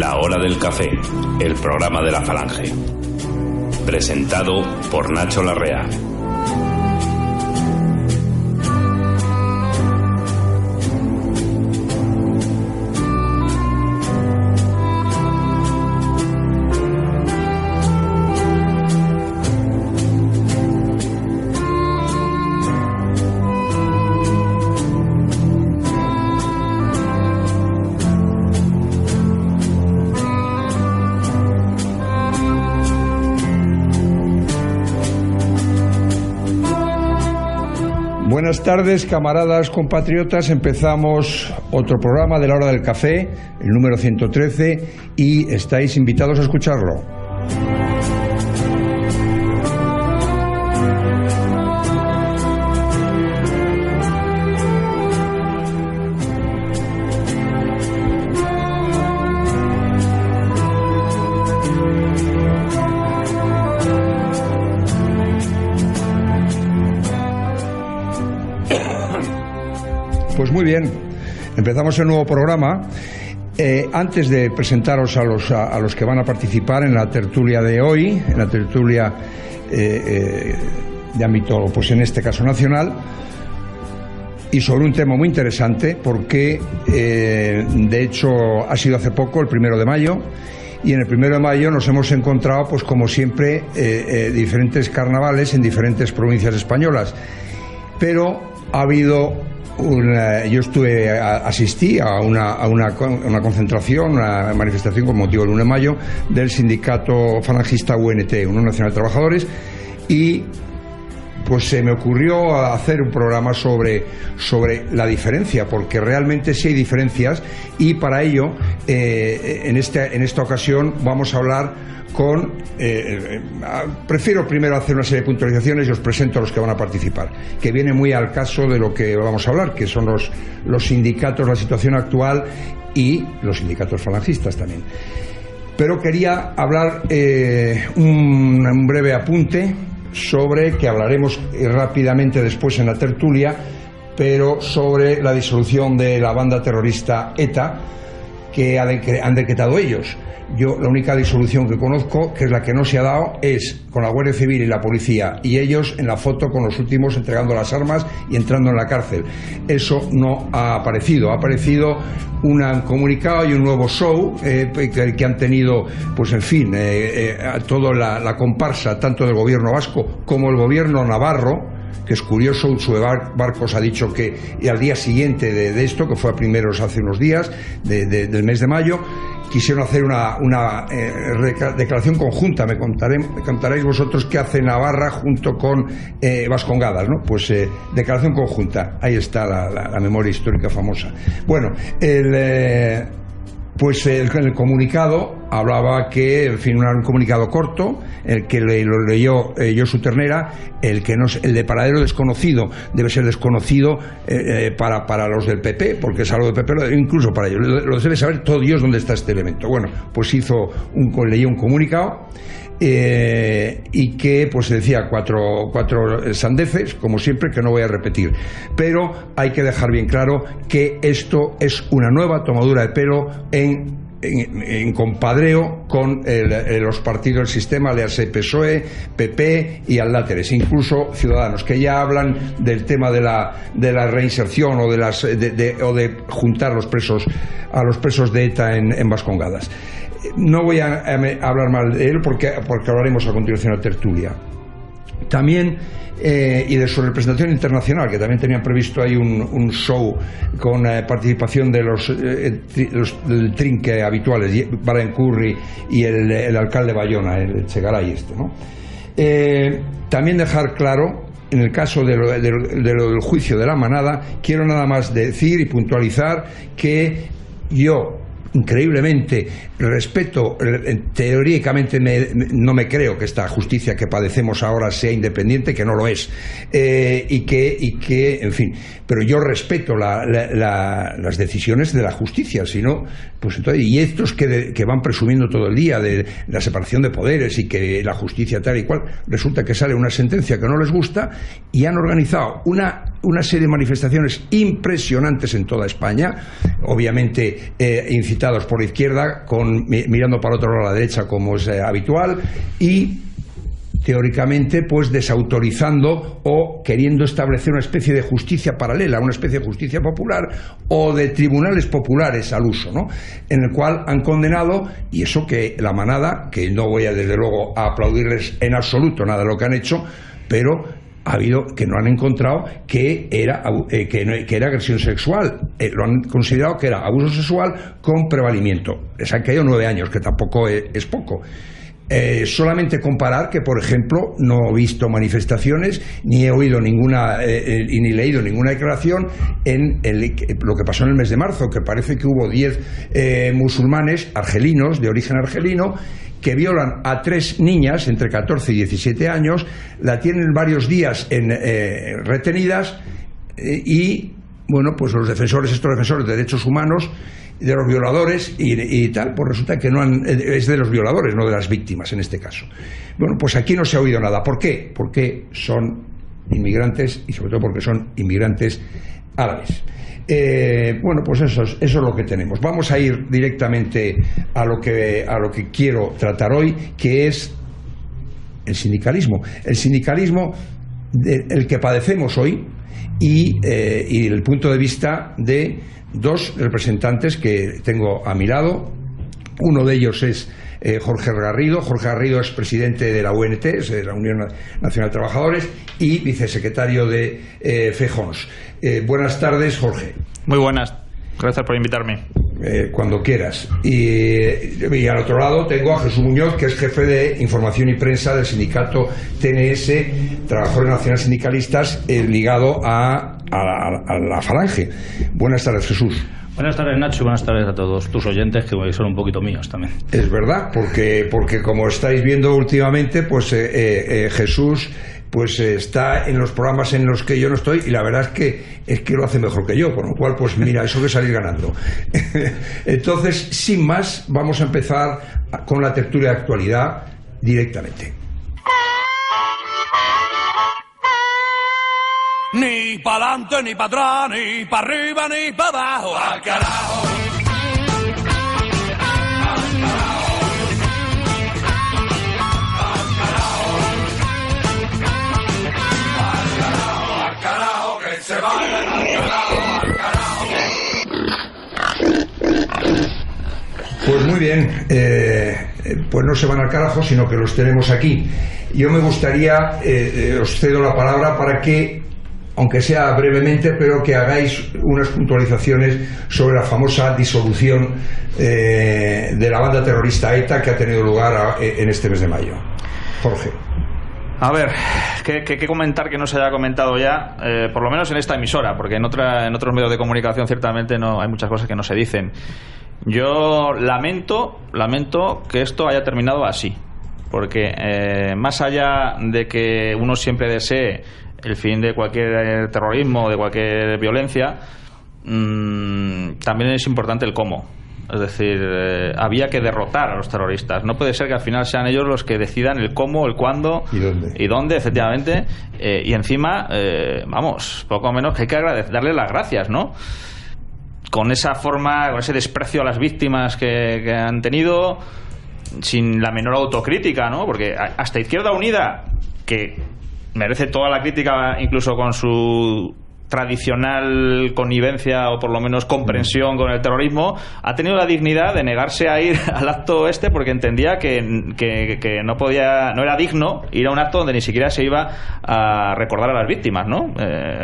La Hora del Café, el programa de la Falange. Presentado por Nacho Larrea. Buenas tardes, camaradas, compatriotas. Empezamos otro programa de La Hora del Café, el número 113, y estáis invitados a escucharlo. Pues muy bien, empezamos el nuevo programa. Antes de presentaros a los que van a participar en la tertulia de hoy, en la tertulia de ámbito, pues en este caso nacional, y sobre un tema muy interesante, porque de hecho ha sido hace poco, el 1 de mayo, y en el 1 de mayo nos hemos encontrado, pues como siempre, diferentes carnavales en diferentes provincias españolas, pero ha habido yo asistí a una concentración, una manifestación con motivo del 1 de mayo del sindicato falangista UNT, Unión Nacional de Trabajadores, y pues se me ocurrió hacer un programa sobre la diferencia, porque realmente sí hay diferencias, y para ello en esta ocasión vamos a hablar con prefiero primero hacer una serie de puntualizaciones y os presento a los que van a participar, que viene muy al caso de lo que vamos a hablar, que son los sindicatos, la situación actual y los sindicatos falangistas también. Pero quería hablar un breve apunte sobre, que hablaremos rápidamente después en la tertulia, pero sobre la disolución de la banda terrorista ETA que han decretado ellos. Yo la única disolución que conozco, que es la que no se ha dado, es con la Guardia Civil y la policía, y ellos en la foto con los últimos entregando las armas y entrando en la cárcel. Eso no ha aparecido. Ha aparecido un comunicado y un nuevo show que han tenido, pues en fin, toda la comparsa, tanto del gobierno vasco como el gobierno navarro, que es curioso. Ursúe Barcos ha dicho que al día siguiente de esto, que fue a primeros hace unos días del mes de mayo, quisieron hacer una declaración conjunta. Me contaréis vosotros qué hace Navarra junto con Vascongadas, ¿no? Pues declaración conjunta. Ahí está la memoria histórica famosa. Bueno, el comunicado hablaba que, en fin, un comunicado corto, el que lo leyó Josu Ternera, el de paradero desconocido debe ser desconocido para los del PP, porque es algo del PP, incluso para ellos. Lo debe saber todo Dios dónde está este elemento. Bueno, pues leyó un comunicado y que pues decía cuatro sandeces, como siempre, que no voy a repetir, pero hay que dejar bien claro que esto es una nueva tomadura de pelo en compadreo con los partidos del sistema, léase PSOE, PP y Aldáteres, incluso Ciudadanos, que ya hablan del tema de la reinserción o de juntar a los presos de ETA en Vascongadas. No voy a hablar mal de él porque hablaremos a continuación de la tertulia. También, y de su representación internacional, que también tenían previsto ahí un show con participación de del trinque habituales, Brian Curry y el alcalde de Bayona, el Chegaray ¿no? También dejar claro, en el caso del juicio de la manada, quiero nada más decir y puntualizar que yo, increíblemente, respeto, teóricamente no me creo que esta justicia que padecemos ahora sea independiente, que no lo es, y que en fin, pero yo respeto las decisiones de la justicia, sino, pues entonces, y estos que van presumiendo todo el día de la separación de poderes y que la justicia tal y cual, resulta que sale una sentencia que no les gusta y han organizado una serie de manifestaciones impresionantes en toda España, obviamente incitadas orientados por la izquierda, mirando para otro lado a la derecha, como es habitual, y teóricamente pues desautorizando o queriendo establecer una especie de justicia paralela, una especie de justicia popular o de tribunales populares al uso, ¿no? En el cual han condenado, y eso que la manada, que no voy a desde luego a aplaudirles en absoluto nada de lo que han hecho, pero ha habido que no han encontrado que era agresión sexual, lo han considerado que era abuso sexual con prevalimiento. Les han caído 9 años, que tampoco es poco. Solamente comparar que, por ejemplo, no he visto manifestaciones ni he oído ninguna y ni leído ninguna declaración en lo que pasó en el mes de marzo, que parece que hubo 10 musulmanes argelinos, de origen argelino, que violan a 3 niñas entre 14 y 17 años, la tienen varios días retenidas y, bueno, pues estos defensores de derechos humanos, de los violadores y tal, pues resulta que es de los violadores, no de las víctimas en este caso. Bueno, pues aquí no se ha oído nada. ¿Por qué? Porque son inmigrantes y sobre todo porque son inmigrantes árabes. Bueno, pues eso es lo que tenemos. Vamos a ir directamente a lo que quiero tratar hoy, que es el sindicalismo. El sindicalismo el que padecemos hoy y el punto de vista de 2 representantes que tengo a mi lado. Uno de ellos es Jorge Garrido. Jorge Garrido es presidente de la UNT, es de la Unión Nacional de Trabajadores, y vicesecretario de FEJONS. Buenas tardes, Jorge. Muy buenas, gracias por invitarme. Cuando quieras. Y al otro lado tengo a Jesús Muñoz, que es jefe de Información y Prensa del sindicato TNS, Trabajadores Nacionales Sindicalistas, ligado a la Falange. Buenas tardes, Jesús. Buenas tardes, Nacho, y buenas tardes a todos tus oyentes, que son un poquito míos también. Es verdad, porque como estáis viendo últimamente, pues Jesús pues está en los programas en los que yo no estoy, y la verdad es que lo hace mejor que yo, con lo cual, pues mira, eso que salir ganando. Entonces, sin más, vamos a empezar con la tertulia de actualidad directamente. Ni para adelante, ni para atrás, ni para arriba, ni para abajo, al carajo. Se va al carajo. Pues muy bien, pues no se van al carajo, sino que los tenemos aquí. Yo me gustaría, os cedo la palabra para que, aunque sea brevemente, pero que hagáis unas puntualizaciones sobre la famosa disolución de la banda terrorista ETA que ha tenido lugar en este mes de mayo. Jorge. A ver, ¿qué comentar que no se haya comentado ya? Por lo menos en esta emisora, porque en otros medios de comunicación ciertamente no hay muchas cosas que no se dicen. Yo lamento que esto haya terminado así, porque más allá de que uno siempre desee el fin de cualquier terrorismo o de cualquier violencia, también es importante el cómo. Es decir, había que derrotar a los terroristas. No puede ser que al final sean ellos los que decidan el cómo, el cuándo y dónde, efectivamente. Y encima, vamos, poco menos que hay que darle las gracias, ¿no? Con esa forma, con ese desprecio a las víctimas que han tenido, sin la menor autocrítica, ¿no? Porque hasta Izquierda Unida, que merece toda la crítica, incluso con su tradicional connivencia o por lo menos comprensión con el terrorismo, ha tenido la dignidad de negarse a ir al acto porque entendía que no era digno ir a un acto donde ni siquiera se iba a recordar a las víctimas, ¿no?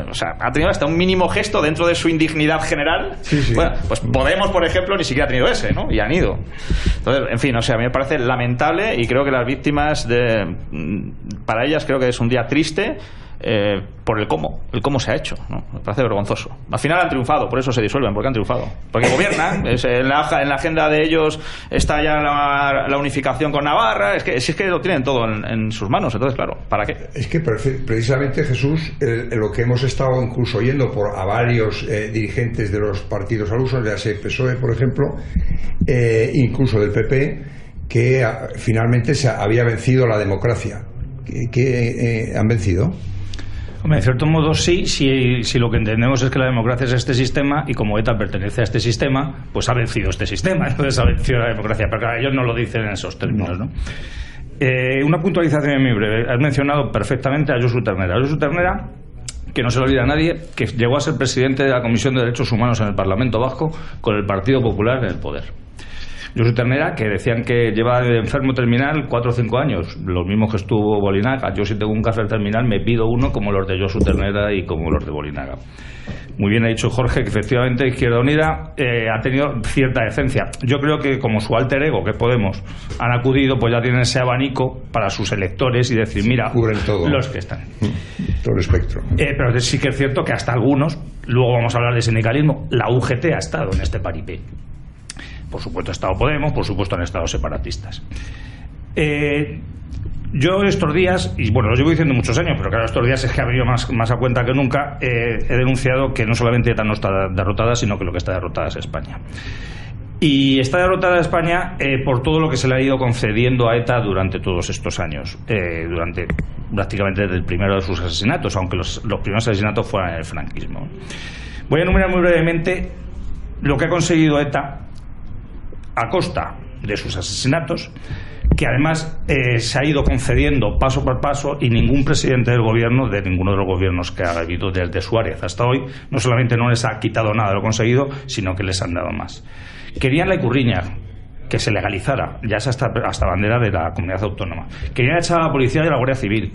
O sea, ha tenido hasta un mínimo gesto dentro de su indignidad general. Sí. Bueno, pues Podemos, por ejemplo, ni siquiera ha tenido ese, ¿no? Y han ido. Entonces, en fin, o sea, a mí me parece lamentable, y creo que las víctimas para ellas creo que es un día triste, por el cómo se ha hecho, ¿no? Me parece vergonzoso. Al final han triunfado, por eso se disuelven, porque han triunfado, porque gobiernan. En la agenda de ellos está ya la unificación con Navarra. Es que lo tienen todo en sus manos. Entonces, claro, ¿para qué? Es que precisamente, Jesús, lo que hemos estado incluso oyendo a varios dirigentes de los partidos al uso, ya sea PSOE, por ejemplo, incluso del PP, que finalmente se había vencido la democracia. ¿Que han vencido? En cierto modo sí, si lo que entendemos es que la democracia es este sistema y como ETA pertenece a este sistema, pues ha vencido este sistema, entonces ha vencido la democracia, pero claro, ellos no lo dicen en esos términos, ¿no? Una puntualización muy breve. Has mencionado perfectamente a Josu Ternera. Josu Ternera, que no se lo olvida a nadie, que llegó a ser presidente de la Comisión de Derechos Humanos en el Parlamento Vasco con el Partido Popular en el poder. Josu Ternera, que decían que lleva de enfermo terminal 4 o 5 años, los mismos que estuvo Bolinaga. Yo, si tengo un cáncer terminal, me pido uno como los de Josu Ternera y como los de Bolinaga. Muy bien ha dicho Jorge que efectivamente Izquierda Unida ha tenido cierta decencia. Yo creo que como su alter ego, que Podemos, han acudido, pues ya tienen ese abanico para sus electores y decir, mira, todo, los que están. Todo el espectro. Pero sí que es cierto que hasta algunos, luego vamos a hablar de sindicalismo, la UGT ha estado en este paripé. Por supuesto ha estado Podemos, por supuesto han estado separatistas. Yo estos días, y bueno, lo llevo diciendo muchos años, pero claro, estos días es que ha venido más a cuenta que nunca, he denunciado que no solamente ETA no está derrotada, sino que lo que está derrotada es España. Y está derrotada España por todo lo que se le ha ido concediendo a ETA durante todos estos años, durante prácticamente desde el primero de sus asesinatos, aunque los primeros asesinatos fueran en el franquismo. Voy a enumerar muy brevemente lo que ha conseguido ETA a costa de sus asesinatos, que además se ha ido concediendo paso por paso, y ningún presidente del gobierno, de ninguno de los gobiernos que ha habido desde Suárez hasta hoy, no solamente no les ha quitado nada de lo conseguido, sino que les han dado más. Querían la Ikurriña, que se legalizara, ya es hasta bandera de la comunidad autónoma. Querían echar a la policía y a la Guardia Civil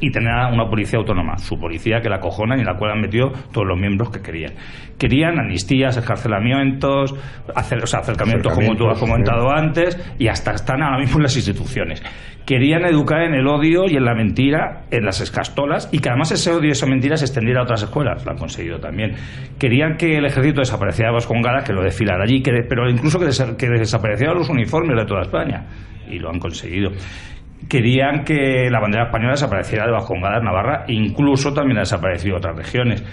y tener una policía autónoma, su policía que la acojonan y en la cual han metido todos los miembros que querían. Querían amnistías, escarcelamientos, acercamientos como tú has comentado antes, y hasta están ahora mismo en las instituciones. Querían educar en el odio y en la mentira en las escastolas, y que además ese odio y esa mentira se extendiera a otras escuelas. Lo han conseguido también. Querían que el ejército desapareciera de Vascongadas, que lo desfilara allí, pero incluso que desaparecieran los uniformes de toda España, y lo han conseguido. Querían que la bandera española desapareciera de Vascongadas, Navarra, incluso también ha desaparecido de otras regiones.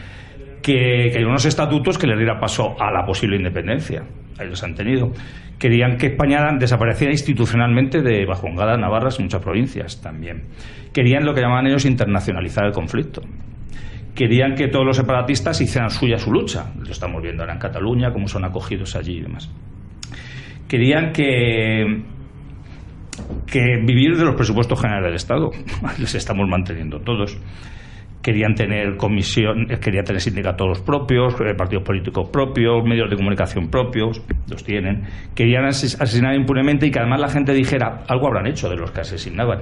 Que hay unos estatutos que les diera paso a la posible independencia. Ahí los han tenido. Querían que España desapareciera institucionalmente de Vascongadas, Navarra y muchas provincias también. Querían lo que llamaban ellos internacionalizar el conflicto. Querían que todos los separatistas hicieran suya su lucha. Lo estamos viendo ahora en Cataluña, cómo son acogidos allí y demás. Querían que vivir de los presupuestos generales del Estado. Les estamos manteniendo todos. Querían tener querían tener sindicatos propios, partidos políticos propios, medios de comunicación propios, los tienen. Querían asesinar impunemente y que además la gente dijera, algo habrán hecho de los que asesinaban.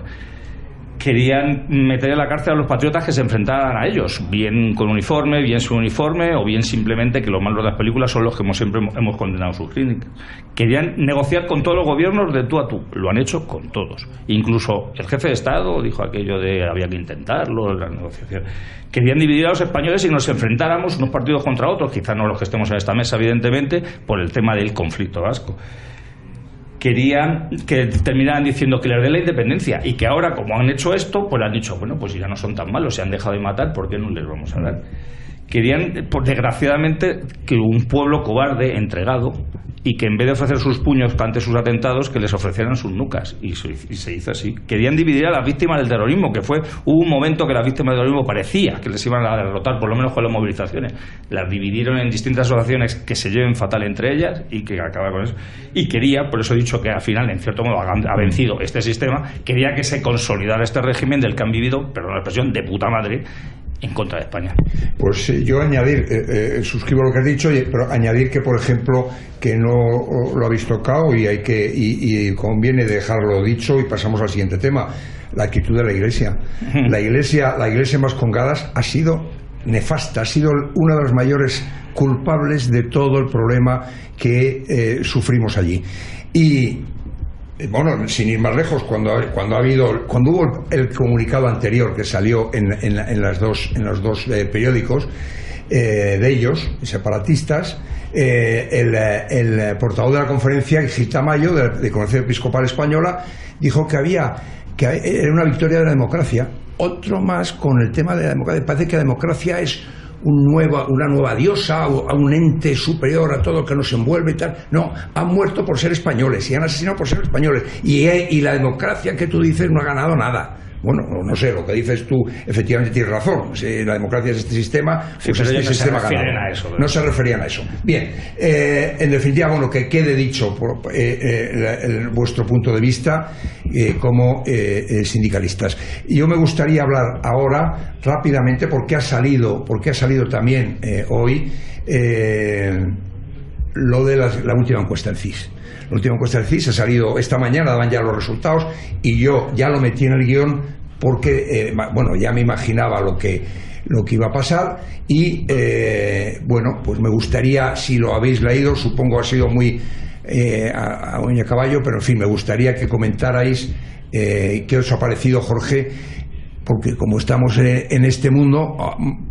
Querían meter en la cárcel a los patriotas que se enfrentaran a ellos, bien con uniforme, bien sin uniforme, o bien simplemente que los malos de las películas son los que siempre hemos condenado sus clínicas. Querían negociar con todos los gobiernos de tú a tú, lo han hecho con todos. Incluso el jefe de Estado dijo aquello de había que intentarlo, la negociación. Querían dividir a los españoles y nos enfrentáramos unos partidos contra otros, quizás no los que estemos en esta mesa, evidentemente, por el tema del conflicto vasco. Querían que terminaran diciendo que les dé la independencia, y que ahora, como han hecho esto, pues le han dicho, bueno, pues ya no son tan malos, se han dejado de matar, ¿por qué no les vamos a dar? Querían, pues, desgraciadamente, que un pueblo cobarde, entregado, y que en vez de ofrecer sus puños ante sus atentados, que les ofrecieran sus nucas, y se hizo así. Querían dividir a las víctimas del terrorismo, hubo un momento que las víctimas del terrorismo parecía que les iban a derrotar, por lo menos con las movilizaciones. Las dividieron en distintas asociaciones que se lleven fatal entre ellas y que acabar con eso. Y quería, por eso he dicho que al final, en cierto modo, ha vencido este sistema, quería que se consolidara este régimen del que han vivido, perdón la expresión, de puta madre, en contra de España. Pues yo añadir, suscribo lo que has dicho, pero añadir que, por ejemplo, que no lo habéis tocado y conviene dejarlo dicho, y pasamos al siguiente tema: la actitud de la Iglesia. La Iglesia en Vascongadas ha sido nefasta, ha sido una de las mayores culpables de todo el problema que sufrimos allí. Y bueno, sin ir más lejos, cuando hubo el comunicado anterior que salió en los dos periódicos de ellos, separatistas, el portavoz de la conferencia, Gil Tamayo, de Conferencia Episcopal Española, dijo que era una victoria de la democracia. Otro más con el tema de la democracia. Parece que la democracia es una nueva diosa, o un ente superior a todo lo que nos envuelve y tal. No, han muerto por ser españoles y han asesinado por ser españoles, y la democracia que tú dices no ha ganado nada, Bueno, no sé, lo que dices tú efectivamente tienes razón. Si la democracia es este sistema, pues pero este sistema no se refieren a eso. No se referían a eso. Bien, en definitiva, bueno, que quede dicho por vuestro punto de vista como sindicalistas. Y yo me gustaría hablar ahora rápidamente porque ha salido también hoy lo de la última encuesta del CIS. La última encuesta del CIS ha salido esta mañana, daban ya los resultados y yo ya lo metí en el guión porque, ya me imaginaba lo que iba a pasar y, pues me gustaría, si lo habéis leído, supongo ha sido muy a uña caballo, pero en fin, me gustaría que comentarais qué os ha parecido, Jorge, porque como estamos en este mundo,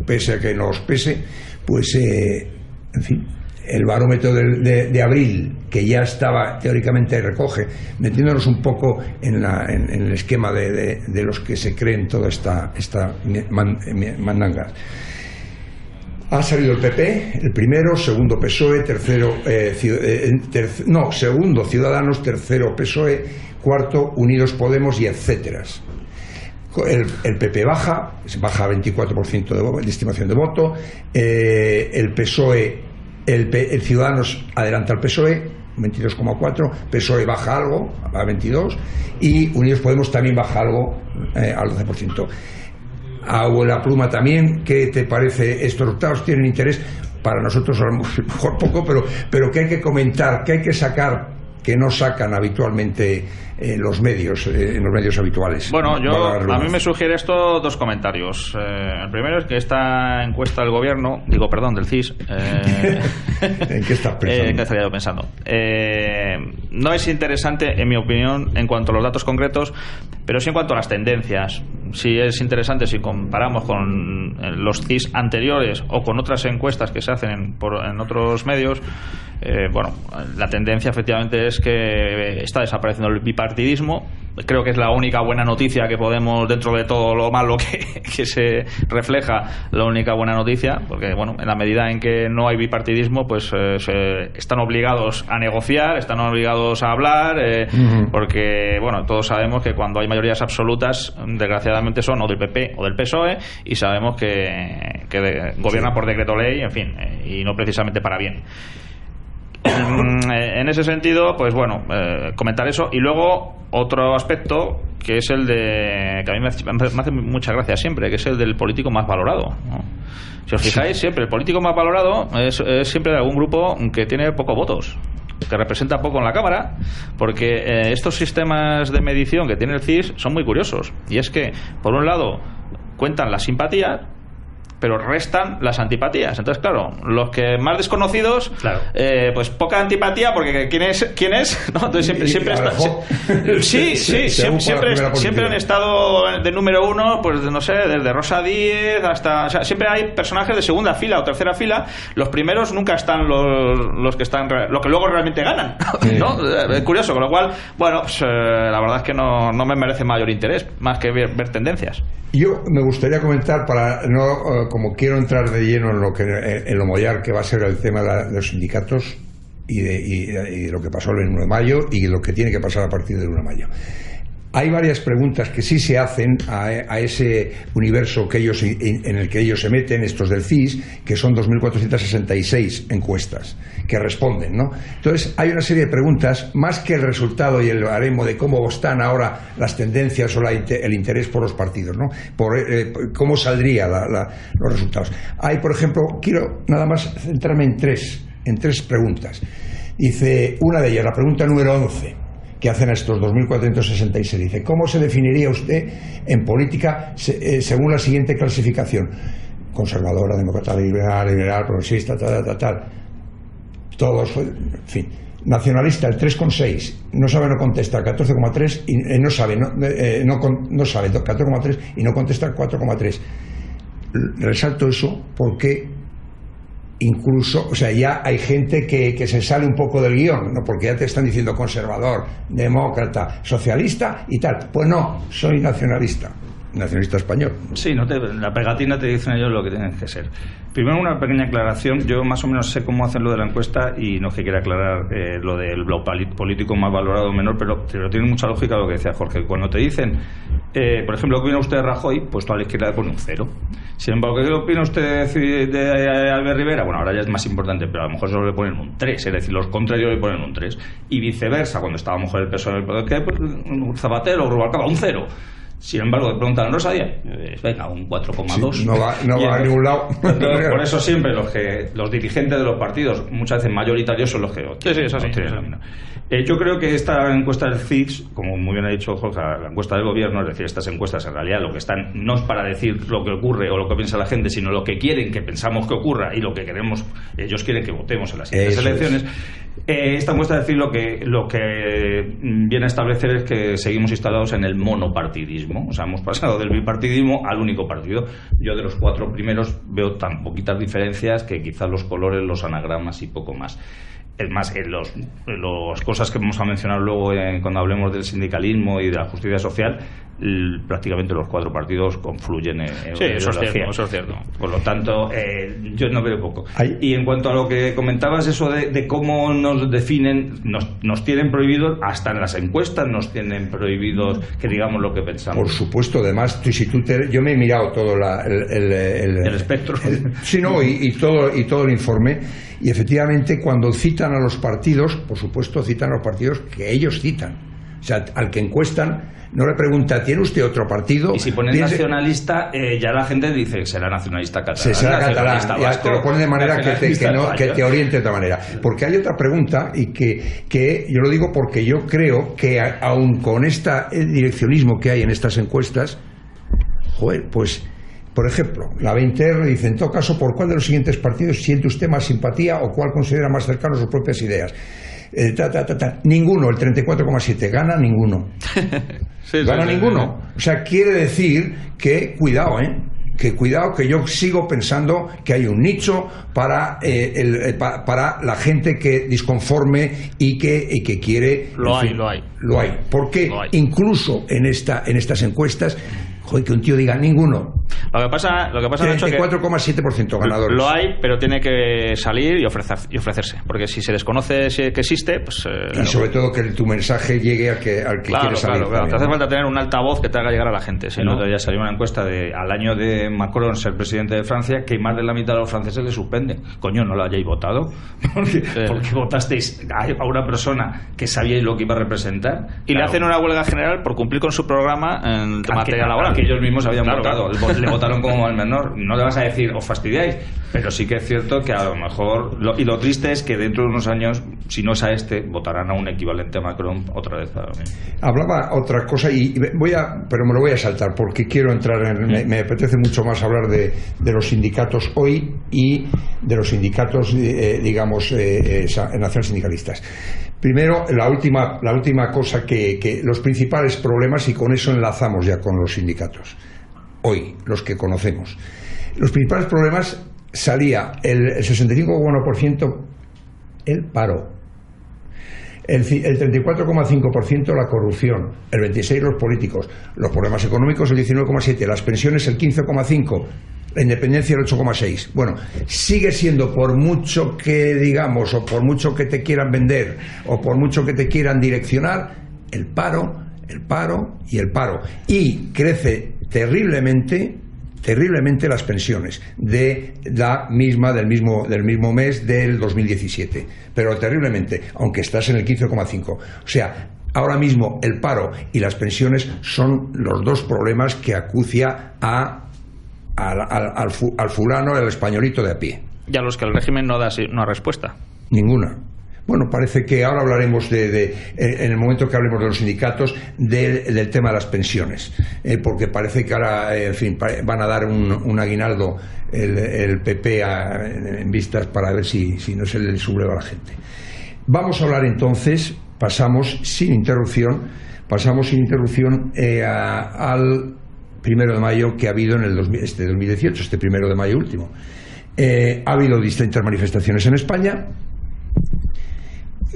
pese a que nos pese, pues, en fin, el barómetro de abril, que ya estaba teóricamente recoge, metiéndonos un poco en el esquema de los que se creen toda esta mandanga. Ha salido el PP, el primero, segundo PSOE, tercero segundo Ciudadanos, tercero PSOE, cuarto Unidos Podemos y etcétera. El PP baja a 24% de estimación de voto, el PSOE, el Ciudadanos adelanta al PSOE, 22,4%, PSOE baja algo, a 22%, y Unidos Podemos también baja algo, al 12%. Abuela Pluma también, ¿qué te parece? Estos resultados tienen interés para nosotros, a lo mejor poco, pero que hay que comentar, que hay que sacar, que no sacan habitualmente en los medios habituales. Bueno, a mí me sugiere esto dos comentarios. El primero es que esta encuesta del gobierno, del CIS, ¿en qué estás pensando? ¿Qué estaría yo pensando? No es interesante, en mi opinión, en cuanto a los datos concretos, pero sí en cuanto a las tendencias. Sí es interesante si comparamos con los CIS anteriores o con otras encuestas que se hacen en otros medios. La tendencia efectivamente es que está desapareciendo el bipartidismo. Creo que es la única buena noticia que podemos, dentro de todo lo malo que se refleja, la única buena noticia, porque en la medida en que no hay bipartidismo, pues están obligados a negociar, están obligados a hablar, porque todos sabemos que cuando hay mayorías absolutas, desgraciadamente son o del PP o del PSOE, y sabemos que gobierna por decreto ley, en fin, y no precisamente para bien. En ese sentido, pues comentar eso. Y luego otro aspecto que es el que a mí me hace mucha gracia siempre, que es el del político más valorado, ¿no? Si os fijáis, siempre el político más valorado es siempre de algún grupo que tiene pocos votos, que representa poco en la Cámara, porque estos sistemas de medición que tiene el CIS son muy curiosos, y es que por un lado cuentan las simpatías, pero restan las antipatías. Entonces, claro, los que más desconocidos, pues poca antipatía, porque ¿quién es? ¿No? Entonces siempre está. Siempre han estado de número uno, pues no sé, desde Rosa Díez hasta. O sea, siempre hay personajes de segunda fila o tercera fila. Los primeros nunca están los que están, los que luego realmente ganan, ¿no? Es curioso, con lo cual, pues la verdad es que no me merece mayor interés, más que ver tendencias. Yo me gustaría comentar, para como quiero entrar de lleno en lo mollar que va a ser el tema de los sindicatos y de lo que pasó el 1 de mayo y lo que tiene que pasar a partir del 1 de mayo. Hay varias preguntas que sí se hacen a ese universo en el que ellos se meten, estos del CIS, que son 2.466 encuestas que responden, ¿no? Entonces, hay una serie de preguntas, más que el resultado y el baremo de cómo están ahora las tendencias o el interés por los partidos, ¿no? Por cómo saldrían los resultados. Hay, por ejemplo, quiero nada más centrarme en tres preguntas. Dice, una de ellas, la pregunta número 11, que hacen a estos 2.466. Dice, ¿cómo se definiría usted en política según la siguiente clasificación? Conservadora, demócrata, liberal, progresista, tal. Todos, en fin. Nacionalista, el 3,6. No sabe, no contesta, el 14,3. Y no sabe, 14,3 y no contesta el 4,3. Resalto eso porque incluso, ya hay gente que se sale un poco del guión, ¿no? Porque ya te están diciendo conservador, demócrata, socialista y tal. Pues no, soy nacionalista. nacionalista español. Sí, la pegatina te dicen ellos lo que tienen que ser. Primero, una pequeña aclaración. Yo más o menos sé cómo hacen lo de la encuesta y no es que quiera aclarar lo del político más valorado o menor, pero tiene mucha lógica lo que decía Jorge. Cuando te dicen, por ejemplo, ¿qué opina usted de Rajoy? Pues tú a la izquierda le pones un 0. Sin embargo, ¿qué opina usted de Albert Rivera? Bueno, ahora ya es más importante, pero a lo mejor solo le ponen un 3, es decir, los contrarios le ponen un 3. Y viceversa, cuando estábamos con el PSOE en el poder, ¿qué? Pues, Zapatero o Rubalcaba, un 0. Sin embargo, de pronto a Rosa Díaz, venga, un 4,2. Sí, no va a ningún lado. Entonces, por eso siempre los dirigentes de los partidos, muchas veces mayoritarios, son los que... Sí, eso sí. Yo creo que esta encuesta del CIS, como muy bien ha dicho Jorge, la encuesta del gobierno, es decir, estas encuestas en realidad lo que están no es para decir lo que ocurre o lo que piensa la gente, sino lo que quieren que pensamos que ocurra y lo que queremos, ellos quieren que votemos en las siguientes elecciones. Esta encuesta decir lo que viene a establecer es que seguimos instalados en el monopartidismo, o sea, hemos pasado del bipartidismo al único partido. Yo de los 4 primeros veo tan poquitas diferencias que quizás los colores, los anagramas y poco más. Es más, en las cosas que vamos a mencionar luego cuando hablemos del sindicalismo y de la justicia social, prácticamente los 4 partidos confluyen en sí, eso es cierto. Por lo tanto, yo no veo poco. Y en cuanto a lo que comentabas, eso de cómo nos definen, nos tienen prohibidos, hasta en las encuestas nos tienen prohibidos que digamos lo que pensamos. Por supuesto, además, yo me he mirado todo el espectro. Sí, no, y todo el informe, y efectivamente cuando citan a los partidos, por supuesto citan a los partidos que ellos citan. O sea, al que encuestan no le pregunta, ¿tiene usted otro partido? Y si pones nacionalista, ya la gente dice, será nacionalista catalán. Sí, será catalán, ya te lo pone de manera que te oriente de otra manera. Porque hay otra pregunta, y que yo lo digo porque yo creo que aun con este direccionismo que hay en estas encuestas, pues, por ejemplo, la 20R dice, en todo caso, ¿por cuál de los siguientes partidos siente usted más simpatía o cuál considera más cercano a sus propias ideas? Ninguno, el 34,7, gana ninguno. Gana ninguno. O sea, quiere decir que cuidado, que yo sigo pensando que hay un nicho para la gente que disconforme y que quiere. Lo hay. Porque incluso en estas encuestas, que un tío diga ninguno. Lo que pasa 34,7% ganadores. Lo hay, pero tiene que salir y ofrecerse, porque si se desconoce que existe, pues y sobre todo que tu mensaje llegue al que quiere salir. Claro. Te hace falta tener un altavoz que te haga llegar a la gente. El otro día salió una encuesta al año de Macron ser presidente de Francia, que más de la mitad de los franceses le suspenden. Coño, no lo hayáis votado. Porque votasteis a una persona que sabíais lo que iba a representar. Y le hacen una huelga general por cumplir con su programa en materia laboral. Que ellos mismos habían votado. Le votaron como al menor. No le vas a decir, os fastidiáis, pero sí que es cierto que a lo mejor, y lo triste es que dentro de unos años, si no es a votarán a un equivalente a Macron otra vez. Hablaba otra cosa pero me lo voy a saltar porque quiero entrar me apetece mucho más hablar de los sindicatos hoy y de los sindicatos nacionales sindicalistas. Primero, la última cosa que los principales problemas, y con eso enlazamos ya con los sindicatos hoy, los que conocemos. Los principales problemas salía el 65,1% el paro, el 34,5% la corrupción, el 26% los políticos, los problemas económicos el 19,7%, las pensiones el 15,5%, la independencia el 8,6%. Bueno, sigue siendo, por mucho que digamos, o por mucho que te quieran vender, o por mucho que te quieran direccionar, el paro. Y crece terriblemente las pensiones del mismo mes del 2017, pero terriblemente, aunque estás en el 15,5%. O sea, ahora mismo el paro y las pensiones son los dos problemas que acucia al fulano, el españolito de a pie. Y a los que el régimen no da una respuesta. Ninguna. Bueno, parece que ahora hablaremos en el momento que hablemos de los sindicatos del tema de las pensiones, porque parece que ahora, van a dar un aguinaldo el PP en vistas para ver si no se le subleva a la gente. Vamos a hablar entonces, pasamos sin interrupción al 1 de mayo que ha habido en este 2018, este 1 de mayo último. Ha habido distintas manifestaciones en España.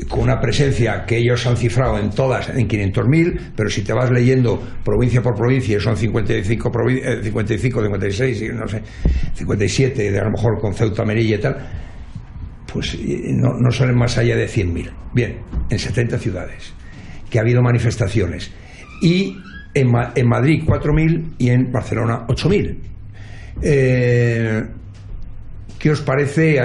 con una presencia que ellos han cifrado en todas en 500.000, pero si te vas leyendo provincia por provincia, son 55, 56, no sé, 57, a lo mejor con Ceuta, Melilla y tal, pues no salen más allá de 100.000. Bien, en 70 ciudades, que ha habido manifestaciones. Y en Madrid 4.000 y en Barcelona 8.000. ¿Qué os parece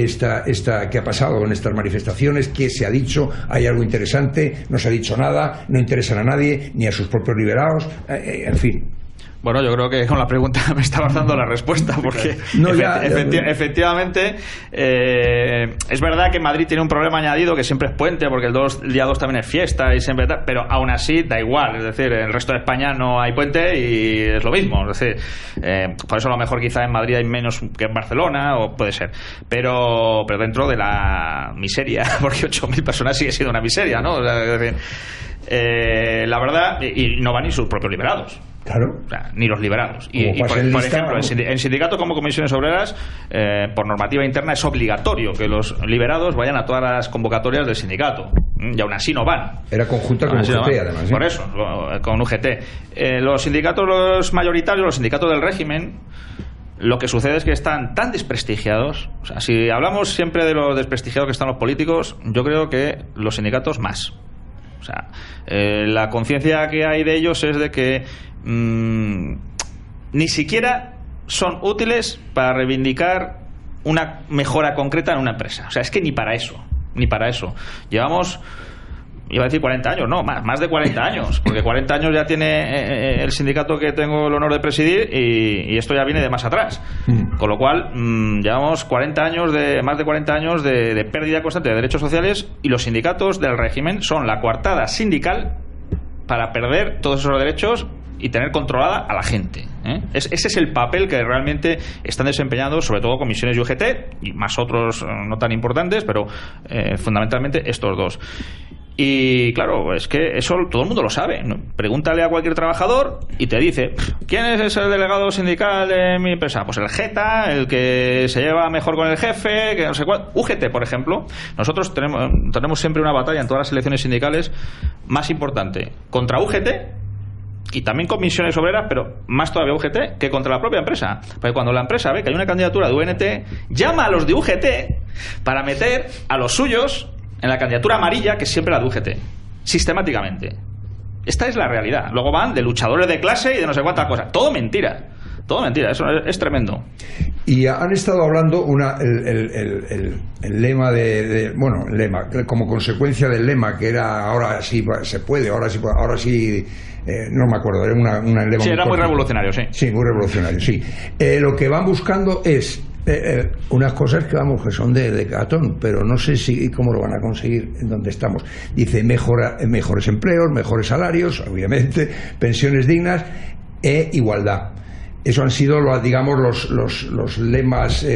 esta que ha pasado con estas manifestaciones? ¿Qué se ha dicho? ¿Hay algo interesante? ¿No se ha dicho nada? ¿No interesan a nadie, ni a sus propios liberados? En fin. Bueno, yo creo que con la pregunta me estabas dando la respuesta, porque efectivamente es verdad que Madrid tiene un problema añadido, que siempre es puente, porque el día 2 también es fiesta y siempre tal, pero aún así da igual, es decir, en el resto de España no hay puente y es lo mismo, es decir, por eso a lo mejor quizá en Madrid hay menos que en Barcelona, o puede ser, pero dentro de la miseria, porque 8.000 personas sigue siendo una miseria, ¿no? O sea, es decir, la verdad, y no van ni sus propios liberados. Claro. O sea, ni los liberados. Y por ejemplo, en sindicatos como comisiones obreras, por normativa interna es obligatorio que los liberados vayan a todas las convocatorias del sindicato. Y aún así no van. Era conjunta con UGT, además. Por eso, con UGT. Los sindicatos, los mayoritarios, los sindicatos del régimen, lo que sucede es que están tan desprestigiados. O sea, si hablamos siempre de lo desprestigiados que están los políticos, yo creo que los sindicatos más. O sea, la conciencia que hay de ellos es de que ni siquiera son útiles para reivindicar una mejora concreta en una empresa. O sea, es que ni para eso. Llevamos, iba a decir 40 años, no, más de 40 años, porque 40 años ya tiene el sindicato que tengo el honor de presidir, y esto ya viene de más atrás. Con lo cual, llevamos más de 40 años de pérdida constante de derechos sociales, y los sindicatos del régimen son la coartada sindical para perder todos esos derechos y tener controlada a la gente. Ese es el papel que realmente están desempeñando, sobre todo comisiones y UGT, y más otros no tan importantes, pero fundamentalmente estos dos. Y claro, es que eso todo el mundo lo sabe. Pregúntale a cualquier trabajador y te dice: ¿quién es el delegado sindical de mi empresa? Pues el Jeta, el que se lleva mejor con el jefe, que no sé cuál. UGT, por ejemplo, nosotros tenemos siempre una batalla en todas las elecciones sindicales más importante contra UGT, y también comisiones obreras, pero más todavía UGT, que contra la propia empresa. Porque cuando la empresa ve que hay una candidatura de UNT, llama a los de UGT para meter a los suyos en la candidatura amarilla, que es siempre la de UGT, sistemáticamente. Esta es la realidad. Luego van de luchadores de clase y de no sé cuántas cosas. Todo mentira, eso es tremendo. Y han estado hablando el lema el lema, como consecuencia del lema, que era ahora sí se puede, ahora sí no me acuerdo, era un lema. Sí, era muy revolucionario, sí. Sí, muy revolucionario, sí. Lo que van buscando es unas cosas que son de cartón, pero no sé cómo lo van a conseguir en donde estamos. Dice mejores empleos, mejores salarios, obviamente, pensiones dignas e igualdad. Eso han sido los lemas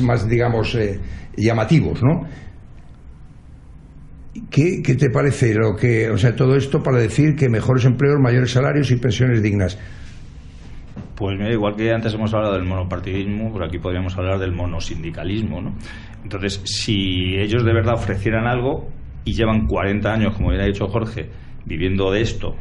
más digamos llamativos, ¿no? ¿Qué te parece todo esto para decir que mejores empleos, mayores salarios y pensiones dignas? Pues mira, igual que antes hemos hablado del monopartidismo, por aquí podríamos hablar del monosindicalismo, ¿no? Entonces, si ellos de verdad ofrecieran algo y llevan 40 años, como ya ha dicho Jorge, viviendo de esto,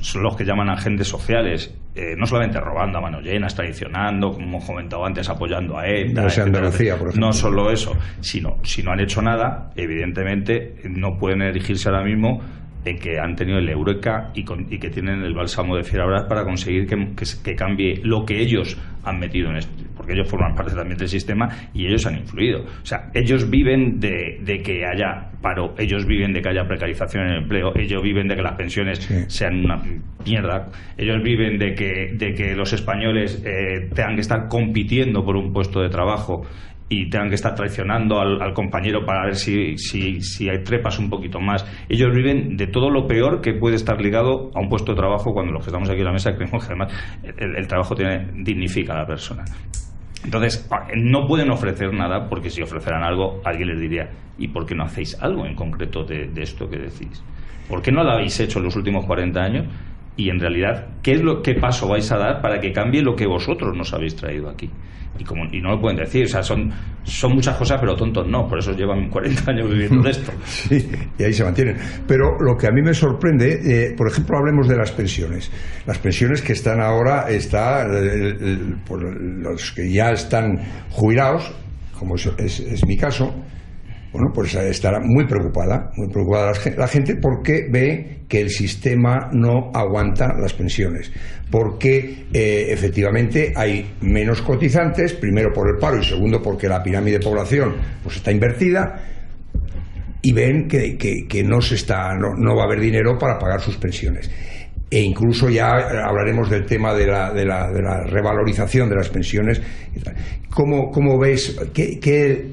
son los que llaman agentes sociales, no solamente robando a mano llena, traicionando, como hemos comentado antes, apoyando a ETA, Andalucía, por ejemplo. No solo eso, sino si no han hecho nada, evidentemente no pueden erigirse ahora mismo en que han tenido el eureka y que tienen el bálsamo de Fierabras para conseguir que cambie lo que ellos han metido en esto, porque ellos forman parte también del sistema y ellos han influido. O sea, ellos viven de que haya paro, ellos viven de que haya precarización en el empleo, ellos viven de que las pensiones sean una mierda, ellos viven de que los españoles tengan que estar compitiendo por un puesto de trabajo y tengan que estar traicionando al compañero para ver si hay trepas un poquito más. Ellos viven de todo lo peor que puede estar ligado a un puesto de trabajo, cuando los que estamos aquí en la mesa creemos que además el trabajo dignifica a la persona. Entonces, no pueden ofrecer nada, porque si ofreceran algo, alguien les diría: ¿y por qué no hacéis algo en concreto de esto que decís? ¿Por qué no lo habéis hecho en los últimos 40 años? y en realidad, ¿qué paso vais a dar para que cambie lo que vosotros nos habéis traído aquí? Y no lo pueden decir, o sea, son muchas cosas, pero tontos no, por eso llevan 40 años viviendo de esto. Sí, y ahí se mantienen. Pero lo que a mí me sorprende, por ejemplo, hablemos de las pensiones. Las pensiones que están ahora, por los que ya están jubilados, como es mi caso, bueno, pues estará muy preocupada la gente, porque ve que el sistema no aguanta las pensiones, porque efectivamente hay menos cotizantes, primero por el paro y segundo porque la pirámide de población pues está invertida, y ven que no va a haber dinero para pagar sus pensiones. E incluso ya hablaremos del tema de la revalorización de las pensiones. ¿Cómo veis? ¿Qué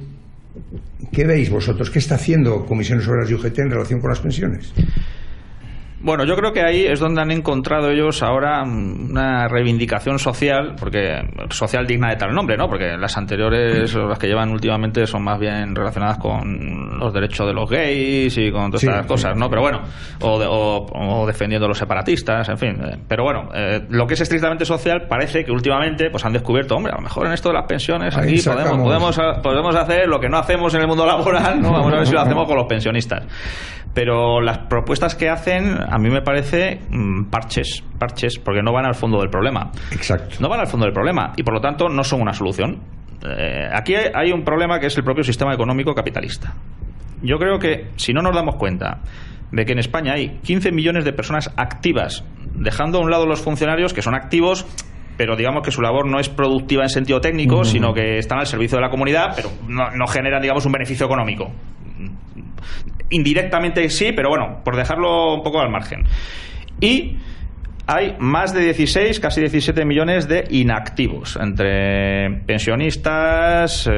veis vosotros? ¿Qué está haciendo Comisiones Obreras y UGT en relación con las pensiones? Bueno, yo creo que ahí es donde han encontrado ellos ahora una reivindicación social, porque social digna de tal nombre, ¿no? Porque las anteriores, las que llevan últimamente, son más bien relacionadas con los derechos de los gays y con todas estas cosas, ¿no? Pero bueno, o defendiendo a los separatistas, en fin. Pero bueno, lo que es estrictamente social parece que últimamente pues han descubierto, hombre, a lo mejor en esto de las pensiones aquí podemos hacer lo que no hacemos en el mundo laboral, ¿no? Vamos a ver si lo hacemos con los pensionistas. Pero las propuestas que hacen a mí me parece parches, porque no van al fondo del problema. Exacto. No van al fondo del problema y por lo tanto no son una solución. Aquí hay un problema que es el propio sistema económico capitalista. Yo creo que si no nos damos cuenta de que en España hay 15 millones de personas activas, dejando a un lado los funcionarios que son activos, pero digamos que su labor no es productiva en sentido técnico, sino que están al servicio de la comunidad, pero no generan, digamos, un beneficio económico. Indirectamente sí, pero bueno, por dejarlo un poco al margen. Y hay más de 16, casi 17 millones de inactivos, entre pensionistas,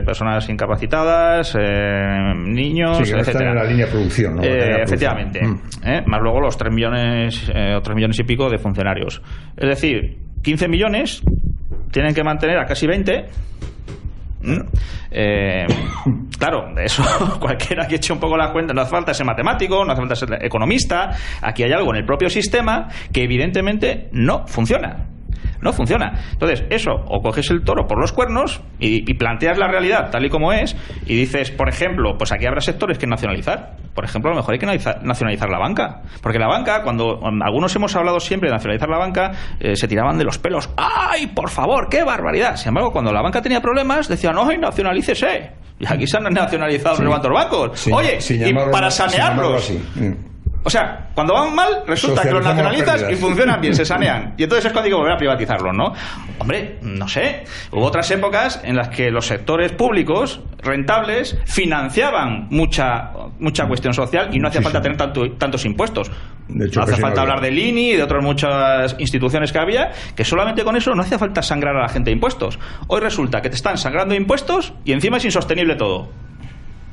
personas incapacitadas, niños, sí, que no etcétera. Están en la línea de producción, ¿no? Efectivamente. Más luego los 3 millones y pico de funcionarios. Es decir, 15 millones tienen que mantener a casi 20. Claro, eso cualquiera que eche un poco la cuenta, no hace falta ser matemático, no hace falta ser economista. Aquí hay algo en el propio sistema que evidentemente no funciona. Entonces, eso, o coges el toro por los cuernos y planteas la realidad tal y como es, y dices, por ejemplo, pues aquí habrá sectores que nacionalizar. Por ejemplo, a lo mejor hay que nacionalizar la banca, porque la banca, cuando algunos hemos hablado siempre de nacionalizar la banca, se tiraban de los pelos. ¡Ay, por favor, qué barbaridad! Sin embargo, cuando la banca tenía problemas, decían, ¡ay, nacionalícese! Y aquí se han nacionalizado unos cuantos bancos. Oye, y para sanearlos. O sea, cuando van mal, resulta que los nacionalizas y funcionan bien, se sanean. Y entonces es cuando hay que volver a privatizarlos, ¿no? Hombre, no sé. Hubo otras épocas en las que los sectores públicos rentables financiaban mucha cuestión social y no hacía falta tener tantos impuestos. De hecho, no hace falta hablar del INI y de otras muchas instituciones que había, que solamente con eso no hacía falta sangrar a la gente de impuestos. Hoy resulta que te están sangrando impuestos y encima es insostenible todo.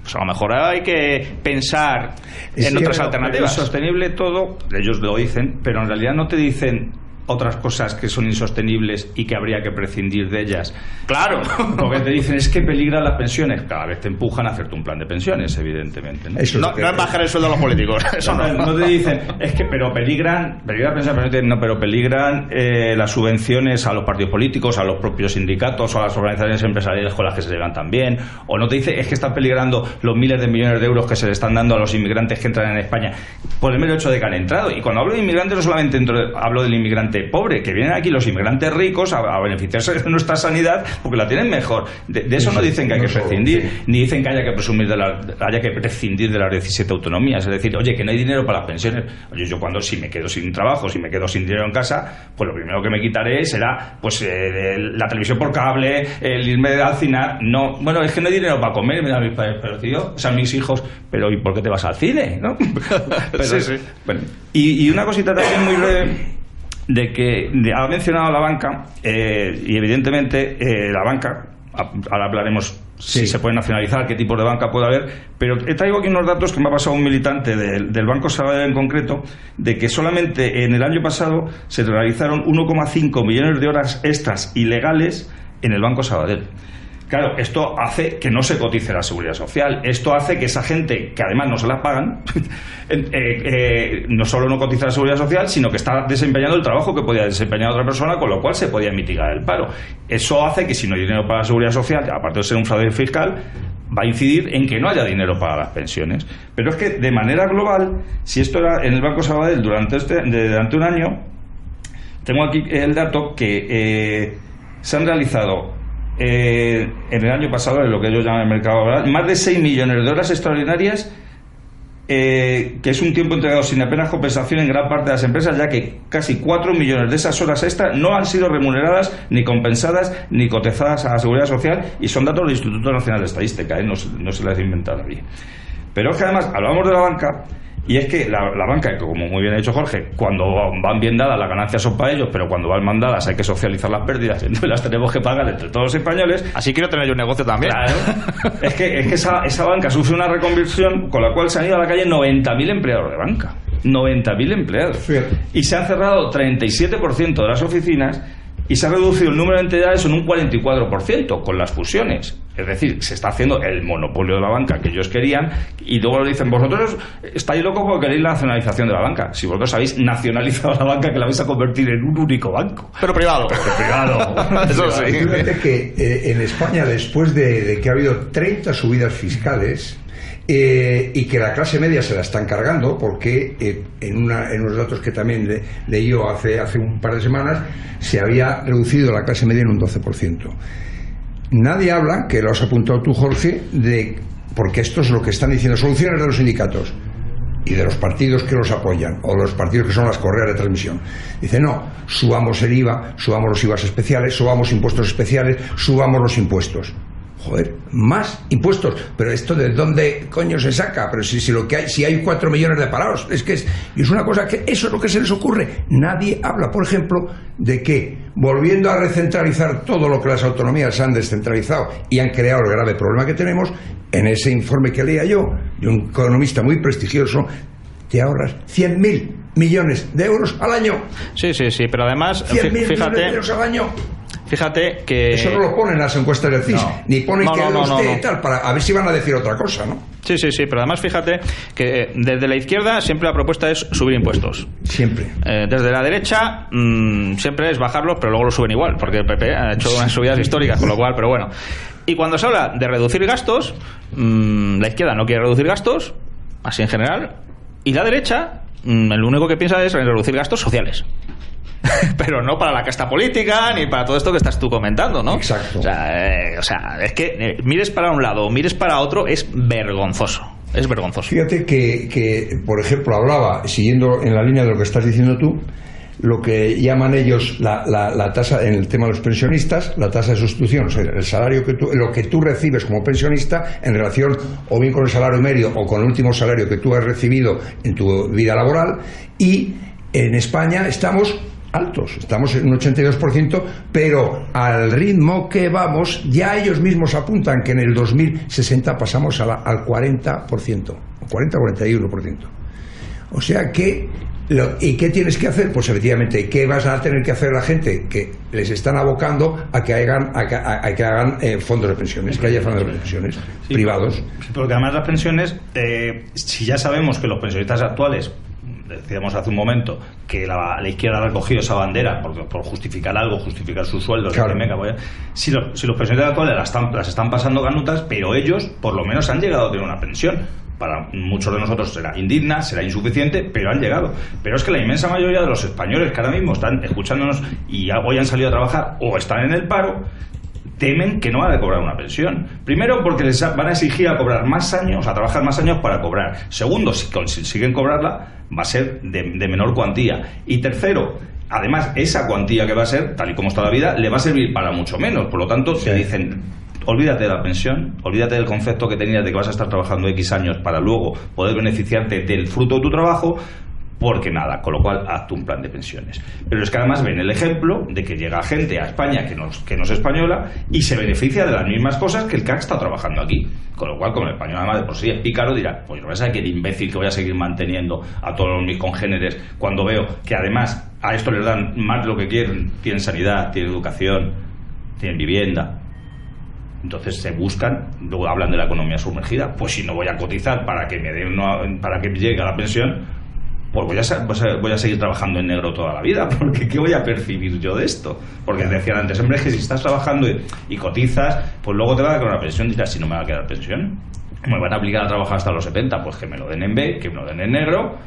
Pues a lo mejor hay que pensar en otras alternativas. Es sostenible todo, ellos lo dicen, pero en realidad no te dicen otras cosas que son insostenibles y que habría que prescindir de ellas. Claro, lo que te dicen es que peligran las pensiones. Cada vez te empujan a hacerte un plan de pensiones, evidentemente, ¿no? No es bajar el sueldo a los políticos. Eso no te dicen, es que pero peligran pensiones, no, pero peligran las subvenciones a los partidos políticos, a los propios sindicatos o a las organizaciones empresariales con las que se llevan también. O no te dice, es que están peligrando los miles de millones de euros que se le están dando a los inmigrantes que entran en España por el mero hecho de que han entrado. Y cuando hablo de inmigrantes no solamente hablo del inmigrante pobre, que vienen aquí los inmigrantes ricos a beneficiarse de nuestra sanidad porque la tienen mejor. De eso no dicen que hay que prescindir, ni dicen que haya que prescindir de las 17 autonomías. Es decir, oye, que no hay dinero para las pensiones. Oye, yo si me quedo sin trabajo, si me quedo sin dinero en casa, pues lo primero que me quitaré será pues la televisión por cable, el irme al cine. No, bueno, es que no hay dinero para comer, me da mis padres, pero tío, o sea, mis hijos, pero ¿y por qué te vas al cine? ¿No? Pero, sí. Bueno, y una cosita también muy breve, de que ha mencionado la banca, y evidentemente la banca, ahora hablaremos si se puede nacionalizar, qué tipo de banca puede haber, pero traigo aquí unos datos que me ha pasado un militante del Banco Sabadell en concreto, de que solamente en el año pasado se realizaron 1,5 millones de horas extras ilegales en el Banco Sabadell. Claro, esto hace que no se cotice la seguridad social. Esto hace que esa gente, que además no se la pagan, no solo no cotiza la seguridad social, sino que está desempeñando el trabajo que podía desempeñar otra persona, con lo cual se podía mitigar el paro. Eso hace que si no hay dinero para la seguridad social, aparte de ser un fraude fiscal, va a incidir en que no haya dinero para las pensiones. Pero es que, de manera global, si esto era en el Banco Sabadell durante un año, tengo aquí el dato que se han realizado en el año pasado, en lo que ellos llaman el mercado laboral, más de 6 millones de horas extraordinarias, que es un tiempo entregado sin apenas compensación en gran parte de las empresas, ya que casi 4 millones de esas horas extra no han sido remuneradas, ni compensadas, ni cotizadas a la seguridad social, y son datos del Instituto Nacional de Estadística, no se las ha inventado nadie. Pero es que además hablamos de la banca, y es que la banca, que como muy bien ha dicho Jorge, cuando van bien dadas las ganancias son para ellos, pero cuando van mal dadas hay que socializar las pérdidas, entonces las tenemos que pagar entre todos los españoles. Así quiero tener yo un negocio también. Claro. es que esa banca sufre una reconversión con la cual se han ido a la calle 90.000 empleados de banca. 90.000 empleados. Sí. Y se han cerrado 37% de las oficinas y se ha reducido el número de entidades en un 44% con las fusiones. Es decir, se está haciendo el monopolio de la banca que ellos querían, y luego le dicen: vosotros estáis locos porque queréis la nacionalización de la banca. Si vosotros habéis nacionalizado la banca, que la vais a convertir en un único banco. Pero privado. Eso sí. Fíjate que en España, después de que ha habido 30 subidas fiscales, y que la clase media se la están cargando, porque en unos datos que también leí yo hace un par de semanas, se había reducido la clase media en un 12%. Nadie habla, que lo has apuntado tú, Jorge, porque esto es lo que están diciendo, soluciones de los sindicatos y de los partidos que los apoyan, o de los partidos que son las correas de transmisión. Dice: no, subamos el IVA, subamos los IVAs especiales, subamos impuestos especiales, subamos los impuestos. Joder, más impuestos. Pero esto, ¿de dónde coño se saca? Pero si hay 4 millones de parados, y es una cosa que eso es lo que se les ocurre. Nadie habla, por ejemplo, de que, volviendo a recentralizar todo lo que las autonomías han descentralizado y han creado el grave problema que tenemos, en ese informe que leía yo, de un economista muy prestigioso, te ahorras 100.000 millones de euros al año. Sí, pero además, 100.000 millones de euros al año. Fíjate que... Eso no lo ponen las encuestas del CIS, ni ponen que tal, para a ver si van a decir otra cosa, ¿no? Sí, pero además fíjate que desde la izquierda siempre la propuesta es subir impuestos. Siempre. Desde la derecha siempre es bajarlos, pero luego lo suben igual, porque el PP ha hecho unas subidas históricas, con lo cual, pero bueno. Y cuando se habla de reducir gastos, la izquierda no quiere reducir gastos, así en general, y la derecha lo único que piensa es en reducir gastos sociales. Pero no para la casta política ni para todo esto que estás tú comentando, ¿no? Exacto. O sea, es que mires para un lado o mires para otro, es vergonzoso. Es vergonzoso. Fíjate que, por ejemplo, hablaba, siguiendo en la línea de lo que estás diciendo tú, lo que llaman ellos la tasa, en el tema de los pensionistas, la tasa de sustitución, o sea, el salario lo que tú recibes como pensionista en relación o bien con el salario medio o con el último salario que tú has recibido en tu vida laboral. Y en España estamos altos, estamos en un 82%, pero al ritmo que vamos, ya ellos mismos apuntan que en el 2060 pasamos al 40%, 40-41%. O sea que, ¿y qué tienes que hacer? Pues efectivamente, ¿qué vas a tener que hacer la gente? Que les están abocando a que hagan fondos de pensiones, que haya fondos de pensiones privados. Sí, porque además las pensiones, si ya sabemos que los pensionistas actuales, decíamos hace un momento que la izquierda ha recogido esa bandera por justificar algo, justificar sus sueldos, claro. Si los pensionistas actuales las están pasando canutas, pero ellos por lo menos han llegado a tener una pensión. Para muchos de nosotros será indigna, será insuficiente, pero han llegado. Pero es que la inmensa mayoría de los españoles que ahora mismo están escuchándonos y hoy han salido a trabajar o están en el paro, temen que no van a cobrar una pensión. Primero, porque les van a exigir a cobrar más años, a trabajar más años para cobrar. Segundo, si consiguen cobrarla, va a ser de menor cuantía. Y tercero, además, esa cuantía que va a ser, tal y como está la vida, le va a servir para mucho menos. Por lo tanto, te dicen: olvídate de la pensión, olvídate del concepto que tenías de que vas a estar trabajando X años para luego poder beneficiarte del fruto de tu trabajo, porque nada, con lo cual hazte un plan de pensiones. Pero es que además ven el ejemplo de que llega gente a España que no es española y se beneficia de las mismas cosas que el que ha estado trabajando aquí. Con lo cual, como el español además de por sí es pícaro, dirá: pues no voy a ser aquel imbécil que voy a seguir manteniendo a todos mis congéneres cuando veo que además a esto les dan más de lo que quieren. Tienen sanidad, tienen educación, tienen vivienda. Entonces se buscan, luego hablan de la economía sumergida. Pues si no voy a cotizar para que me para que llegue a la pensión, pues voy a seguir trabajando en negro toda la vida, porque ¿qué voy a percibir yo de esto? Porque decían antes, hombre, es que si estás trabajando y cotizas, pues luego te va a dar con la pensión. Dirás, si no me va a quedar pensión, me van a obligar a trabajar hasta los 70, pues que me lo den en B, que me lo den en negro.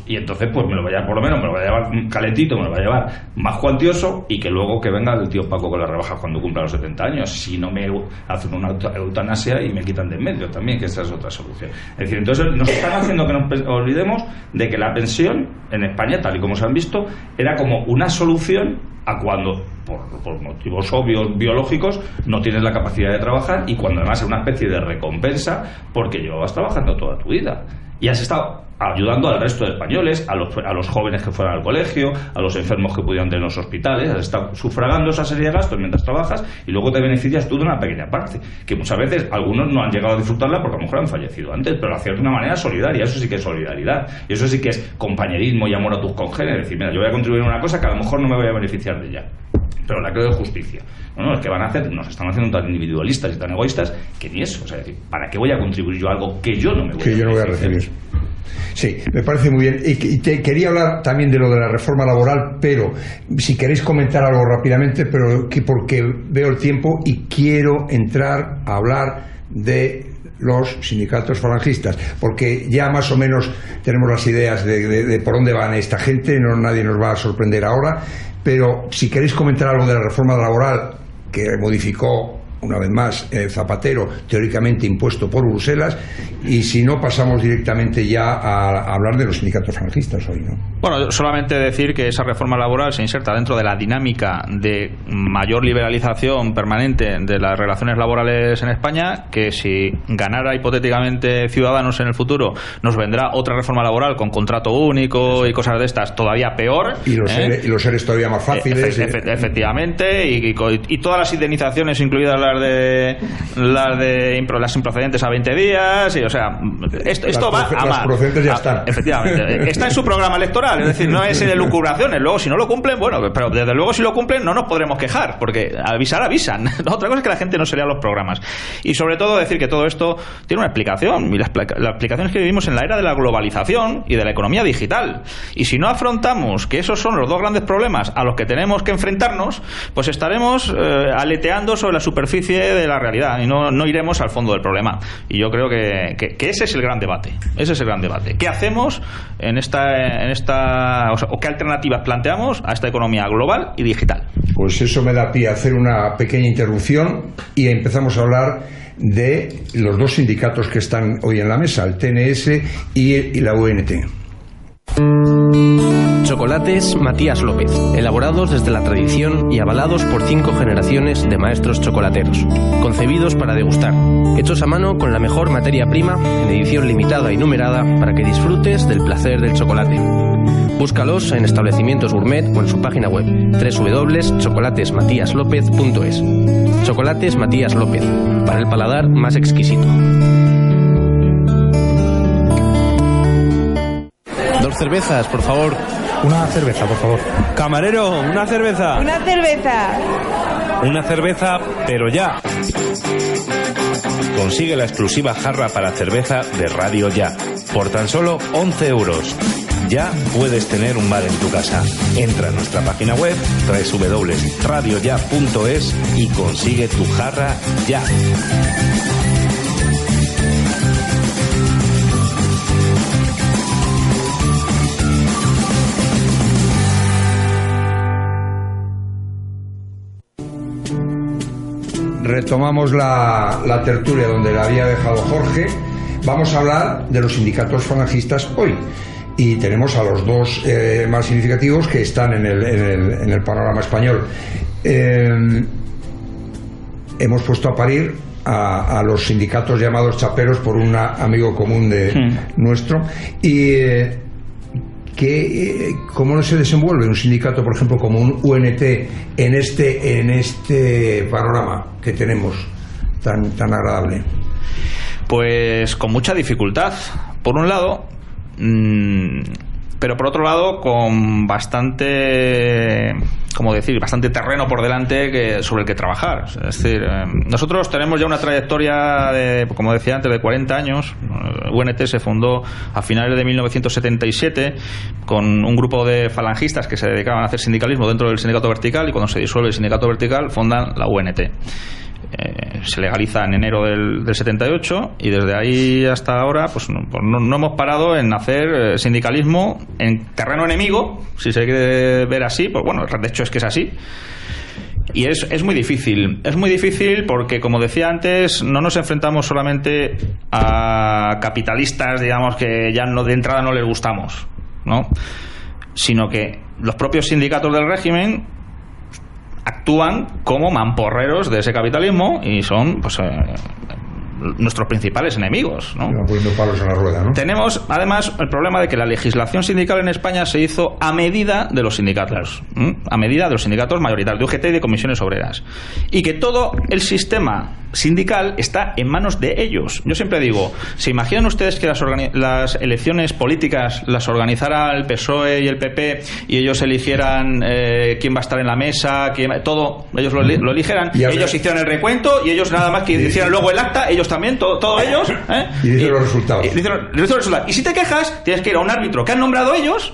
Y entonces pues por lo menos me lo voy a llevar calentito, me lo voy a llevar más cuantioso, y que luego que venga el tío Paco con las rebajas cuando cumpla los 70 años, si no me hacen una eutanasia y me quitan de en medio también, que esa es otra solución. Es decir, entonces nos están haciendo que nos olvidemos de que la pensión en España, tal y como se han visto, era como una solución a cuando por motivos obvios biológicos no tienes la capacidad de trabajar, y cuando además es una especie de recompensa porque llevabas trabajando toda tu vida y has estado ayudando al resto de españoles, a los jóvenes que fueran al colegio, a los enfermos que pudieran tener en los hospitales. Has estado sufragando esa serie de gastos mientras trabajas, y luego te beneficias tú de una pequeña parte, que muchas veces algunos no han llegado a disfrutarla porque a lo mejor han fallecido antes, pero lo hacías de una manera solidaria. Eso sí que es solidaridad, y eso sí que es compañerismo y amor a tus congéneres. Es decir, mira, yo voy a contribuir en una cosa que a lo mejor no me voy a beneficiar de ella, pero la creo de justicia. No, es que nos están haciendo tan individualistas y tan egoístas que ni eso. O sea, es decir, ¿para qué voy a contribuir yo a algo que yo no me voy a recibir? Sí, me parece muy bien. Y te quería hablar también de lo de la reforma laboral, pero si queréis comentar algo rápidamente, pero porque veo el tiempo y quiero entrar a hablar de los sindicatos falangistas, porque ya más o menos tenemos las ideas de por dónde van esta gente, nadie nos va a sorprender ahora, pero si queréis comentar algo de la reforma laboral que modificó una vez más Zapatero, teóricamente impuesto por Bruselas, y si no, pasamos directamente ya a hablar de los sindicatos falangistas hoy, ¿no? Bueno, solamente decir que esa reforma laboral se inserta dentro de la dinámica de mayor liberalización permanente de las relaciones laborales en España, que si ganara hipotéticamente Ciudadanos en el futuro, nos vendrá otra reforma laboral con contrato único y cosas de estas todavía peor. Y los ERES todavía más fáciles. Efectivamente, y todas las indemnizaciones, incluidas las improcedentes a 20 días, y, o sea, esto va a las procedentes ya están. Efectivamente, está en su programa electoral, es decir, no es de lucubraciones. Luego, si no lo cumplen, bueno, pero desde luego si lo cumplen no nos podremos quejar, porque avisan. Otra cosa es que la gente no se lea los programas. Y sobre todo decir que todo esto tiene una explicación, y la explicación es que vivimos en la era de la globalización y de la economía digital, y si no afrontamos que esos son los dos grandes problemas a los que tenemos que enfrentarnos, pues estaremos aleteando sobre la superficie de la realidad y no iremos al fondo del problema. Y yo creo que ese es el gran debate. ¿Qué hacemos o qué alternativas planteamos a esta economía global y digital? Pues eso me da pie a hacer una pequeña interrupción y empezamos a hablar de los dos sindicatos que están hoy en la mesa, el TNS y la UNT. Chocolates Matías López, elaborados desde la tradición y avalados por 5 generaciones de maestros chocolateros, concebidos para degustar, hechos a mano con la mejor materia prima, en edición limitada y numerada, para que disfrutes del placer del chocolate. Búscalos en establecimientos gourmet o en su página web www.chocolatesmatiaslopez.es. Chocolates Matías López, para el paladar más exquisito. 2 cervezas, por favor. Una cerveza, por favor. Camarero, una cerveza. Una cerveza. Una cerveza, pero ya. Consigue la exclusiva jarra para cerveza de Radio Ya, por tan solo 11 euros. Ya puedes tener un bar en tu casa. Entra a nuestra página web www.radioya.es y consigue tu jarra ya. Retomamos la tertulia donde la había dejado Jorge. Vamos a hablar de los sindicatos falangistas hoy. Y tenemos a los dos más significativos que están en el panorama español. Hemos puesto a parir a los sindicatos llamados chaperos por un amigo común nuestro. Y ¿cómo no se desenvuelve un sindicato, por ejemplo, como un UNT en este panorama que tenemos tan agradable? Pues con mucha dificultad, por un lado, pero por otro lado con bastante como decir, bastante terreno por delante sobre el que trabajar. Es decir, nosotros tenemos ya una trayectoria de, como decía antes, de 40 años. UNT se fundó a finales de 1977 con un grupo de falangistas que se dedicaban a hacer sindicalismo dentro del sindicato vertical, y cuando se disuelve el sindicato vertical fundan la UNT. Se legaliza en enero del 78, y desde ahí hasta ahora pues no hemos parado en hacer sindicalismo en terreno enemigo, si se quiere ver así. Pues bueno, de hecho es que es así. Y es muy difícil. Es muy difícil porque, como decía antes, no nos enfrentamos solamente a capitalistas, digamos, que ya de entrada no les gustamos, ¿no? Sino que los propios sindicatos del régimen actúan como mamporreros de ese capitalismo y son, pues, nuestros principales enemigos, ¿no? Poniendo palos en la rueda, ¿no? Tenemos además el problema de que la legislación sindical en España se hizo a medida de los sindicatos, a medida de los sindicatos mayoritarios, de UGT y de comisiones obreras, y que todo el sistema sindical está en manos de ellos. Yo siempre digo, ¿se imaginan ustedes que las elecciones políticas las organizara el PSOE y el PP y ellos eligieran quién va a estar en la mesa, todo, ellos lo eligieran, ellos hicieran el recuento y ellos nada más que hicieran luego el acta, ellos también, todos ellos, y dicen los resultados. Y si te quejas, tienes que ir a un árbitro que han nombrado ellos,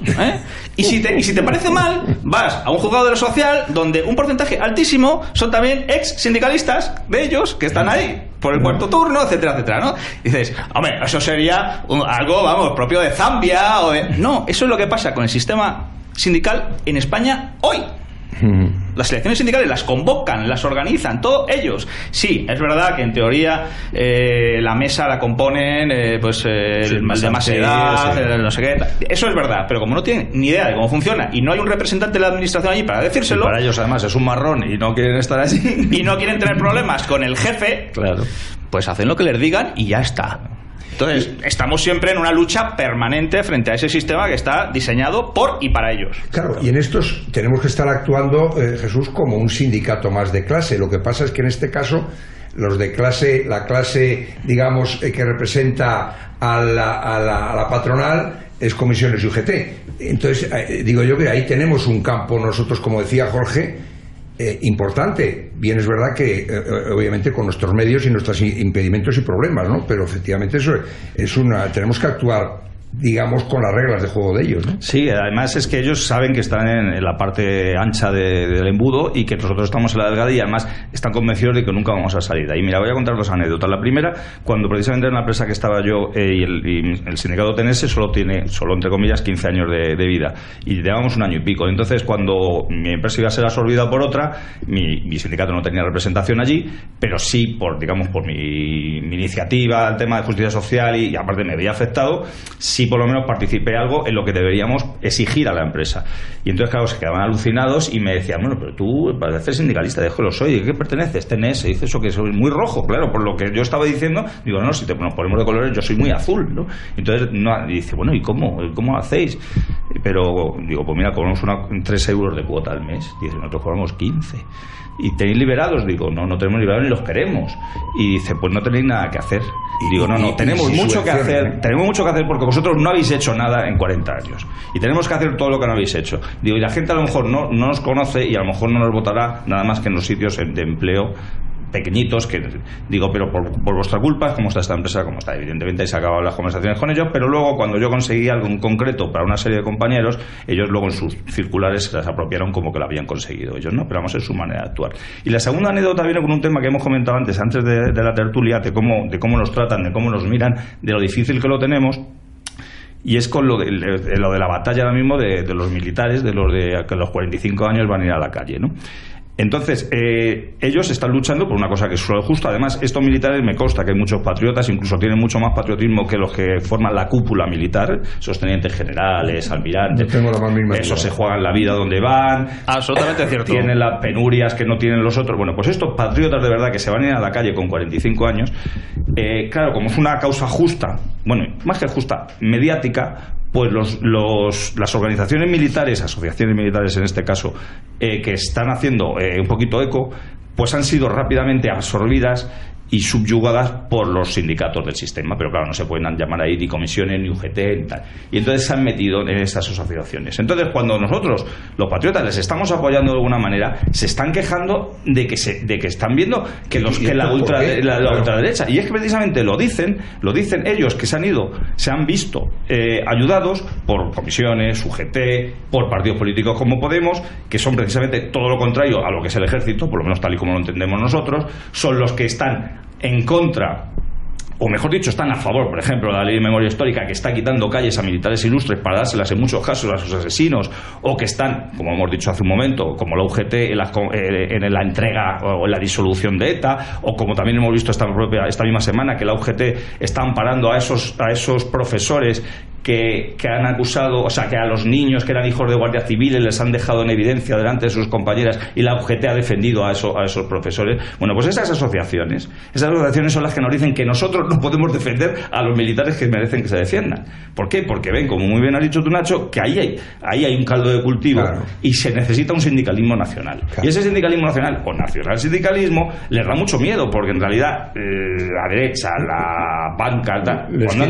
y si te parece mal, vas a un juzgado de lo social donde un porcentaje altísimo son también ex sindicalistas de ellos que están ahí por el cuarto turno, etcétera, etcétera, ¿no? Y dices, hombre, eso sería algo, vamos, propio de Zambia o de... No, eso es lo que pasa con el sistema sindical en España hoy. Las elecciones sindicales las convocan, las organizan, todos ellos. Sí, es verdad que en teoría la mesa la componen el de más edad, no sé qué. Eso es verdad, pero como no tienen ni idea de cómo funciona y no hay un representante de la administración allí para decírselo, y para ellos además es un marrón y no quieren estar allí y no quieren tener problemas con el jefe, claro, pues hacen lo que les digan y ya está. Entonces, estamos siempre en una lucha permanente frente a ese sistema que está diseñado por y para ellos. Claro, y en estos tenemos que estar actuando, Jesús, como un sindicato más de clase. Lo que pasa es que en este caso, los de clase, la clase, digamos, que representa a la patronal, es comisiones y UGT. Entonces, digo yo que ahí tenemos un campo, nosotros, como decía Jorge, importante. Bien, es verdad que obviamente con nuestros medios y nuestros impedimentos y problemas, ¿no? Pero efectivamente eso tenemos que actuar, digamos, con las reglas de juego de ellos, ¿no? Sí, además es que ellos saben que están en la parte ancha del embudo y que nosotros estamos en la delgada, y además están convencidos de que nunca vamos a salir de ahí. Mira, voy a contar dos anécdotas. La primera, cuando precisamente en la empresa que estaba yo y el sindicato TNS solo entre comillas 15 años de vida, y llevábamos un año y pico. Entonces, cuando mi empresa iba a ser absorbida por otra, mi sindicato no tenía representación allí, pero sí por mi iniciativa, el tema de justicia social, y aparte me había afectado, sí por lo menos participé algo en lo que deberíamos exigir a la empresa. Y entonces, claro, se quedaban alucinados y me decían, bueno, pero tú vas a ser sindicalista, déjalo, soy, ¿de qué perteneces? TNS, dice eso que soy muy rojo, claro, por lo que yo estaba diciendo. Digo, no, si nos ponemos de colores, yo soy muy azul, ¿no? Entonces, y dice, bueno, ¿y cómo hacéis? Pero digo, pues mira, cobramos 3 euros de cuota al mes. Dice, nosotros cobramos 15. ¿Y tenéis liberados? Digo, no tenemos liberados ni los queremos. Y dice, pues no tenéis nada que hacer. Y digo, no, tenemos mucho que hacer. Tenemos mucho que hacer porque vosotros no habéis hecho nada en 40 años. Y tenemos que hacer todo lo que no habéis hecho. Digo, y la gente a lo mejor no nos conoce y a lo mejor no nos votará nada más que en los sitios de empleo pequeñitos, que digo, pero por vuestra culpa, como está esta empresa, como está, evidentemente se acababan las conversaciones con ellos, pero luego cuando yo conseguí algo en concreto para una serie de compañeros, ellos luego en sus circulares se las apropiaron como que lo habían conseguido. Ellos no, pero vamos, es su manera de actuar. Y la segunda anécdota viene con un tema que hemos comentado antes de la tertulia, de cómo nos tratan, de cómo nos miran, de lo difícil que lo tenemos. Y es con lo de la batalla ahora mismo de los militares, de que a los 45 años van a ir a la calle, ¿no? Entonces, ellos están luchando por una cosa que es solo justa. Además, estos militares me consta que hay muchos patriotas, incluso tienen mucho más patriotismo que los que forman la cúpula militar, esos tenientes generales, almirantes. No tengo la más mínima esos se juegan la vida donde van. Absolutamente cierto. Tienen las penurias que no tienen los otros. Bueno, pues estos patriotas de verdad que se van a ir a la calle con 45 años, claro, como es una causa justa, bueno, más que justa, mediática, pues las organizaciones militares, asociaciones militares en este caso, que están haciendo un poquito eco, pues han sido rápidamente absorbidas y subyugadas por los sindicatos del sistema, pero claro, no se pueden llamar ahí ni comisiones, ni UGT, ni tal. Y entonces se han metido en estas asociaciones. Entonces, cuando nosotros, los patriotas, les estamos apoyando de alguna manera, se están quejando de que están viendo que la ultraderecha, y es que precisamente lo dicen ellos, que se han visto ayudados por comisiones, UGT, por partidos políticos como Podemos, que son precisamente todo lo contrario a lo que es el ejército, por lo menos tal y como lo entendemos nosotros, son los que están en contra, o mejor dicho, están a favor, por ejemplo, de la ley de memoria histórica, que está quitando calles a militares ilustres para dárselas en muchos casos a sus asesinos, o que están, como hemos dicho hace un momento, como la UGT en la entrega o en la disolución de ETA, o como también hemos visto esta misma semana que la UGT está amparando a esos profesores que han acusado, o sea, que a los niños que eran hijos de guardias civiles les han dejado en evidencia delante de sus compañeras, y la UGT ha defendido a esos profesores. Bueno, pues esas asociaciones son las que nos dicen que nosotros no podemos defender a los militares que merecen que se defiendan. ¿Por qué? Porque ven, como muy bien has dicho tú, Nacho, que ahí hay un caldo de cultivo, claro, y se necesita un sindicalismo nacional. Claro. Y ese sindicalismo nacional, o nacional sindicalismo, les da mucho miedo, porque en realidad la derecha, la banca, cuando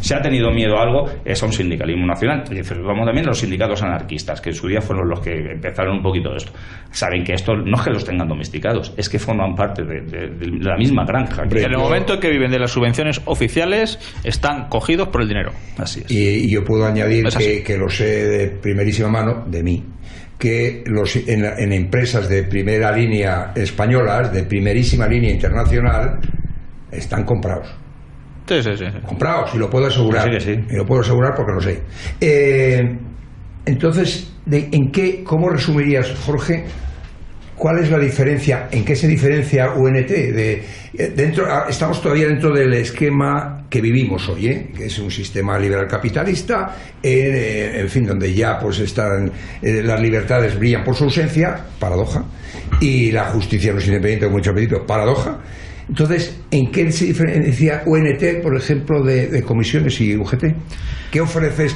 se ha tenido miedo a algo, es a un sindicalismo nacional. Y vamos también a los sindicatos anarquistas, que en su día fueron los que empezaron un poquito de esto. Saben que esto no es que los tengan domesticados, es que forman parte de la misma granja. En el momento en que viven de las subvenciones oficiales, están cogidos por el dinero. Así es. Y yo puedo añadir que lo sé de primerísima mano, de mí, que en empresas de primera línea españolas, de primerísima línea internacional, están comprados. Sí. Comprados, y lo puedo asegurar. Sí. Y lo puedo asegurar porque lo sé. Entonces, ¿cómo resumirías, Jorge, cuál es la diferencia? ¿En qué se diferencia UNT? Estamos todavía dentro del esquema que vivimos hoy, que es un sistema liberal capitalista, en fin, donde ya pues están las libertades brillan por su ausencia, paradoja, y la justicia no es independiente, como he dicho al principio, paradoja. Entonces, ¿en qué se diferencia UNT, por ejemplo, de comisiones y UGT? ¿Qué ofreces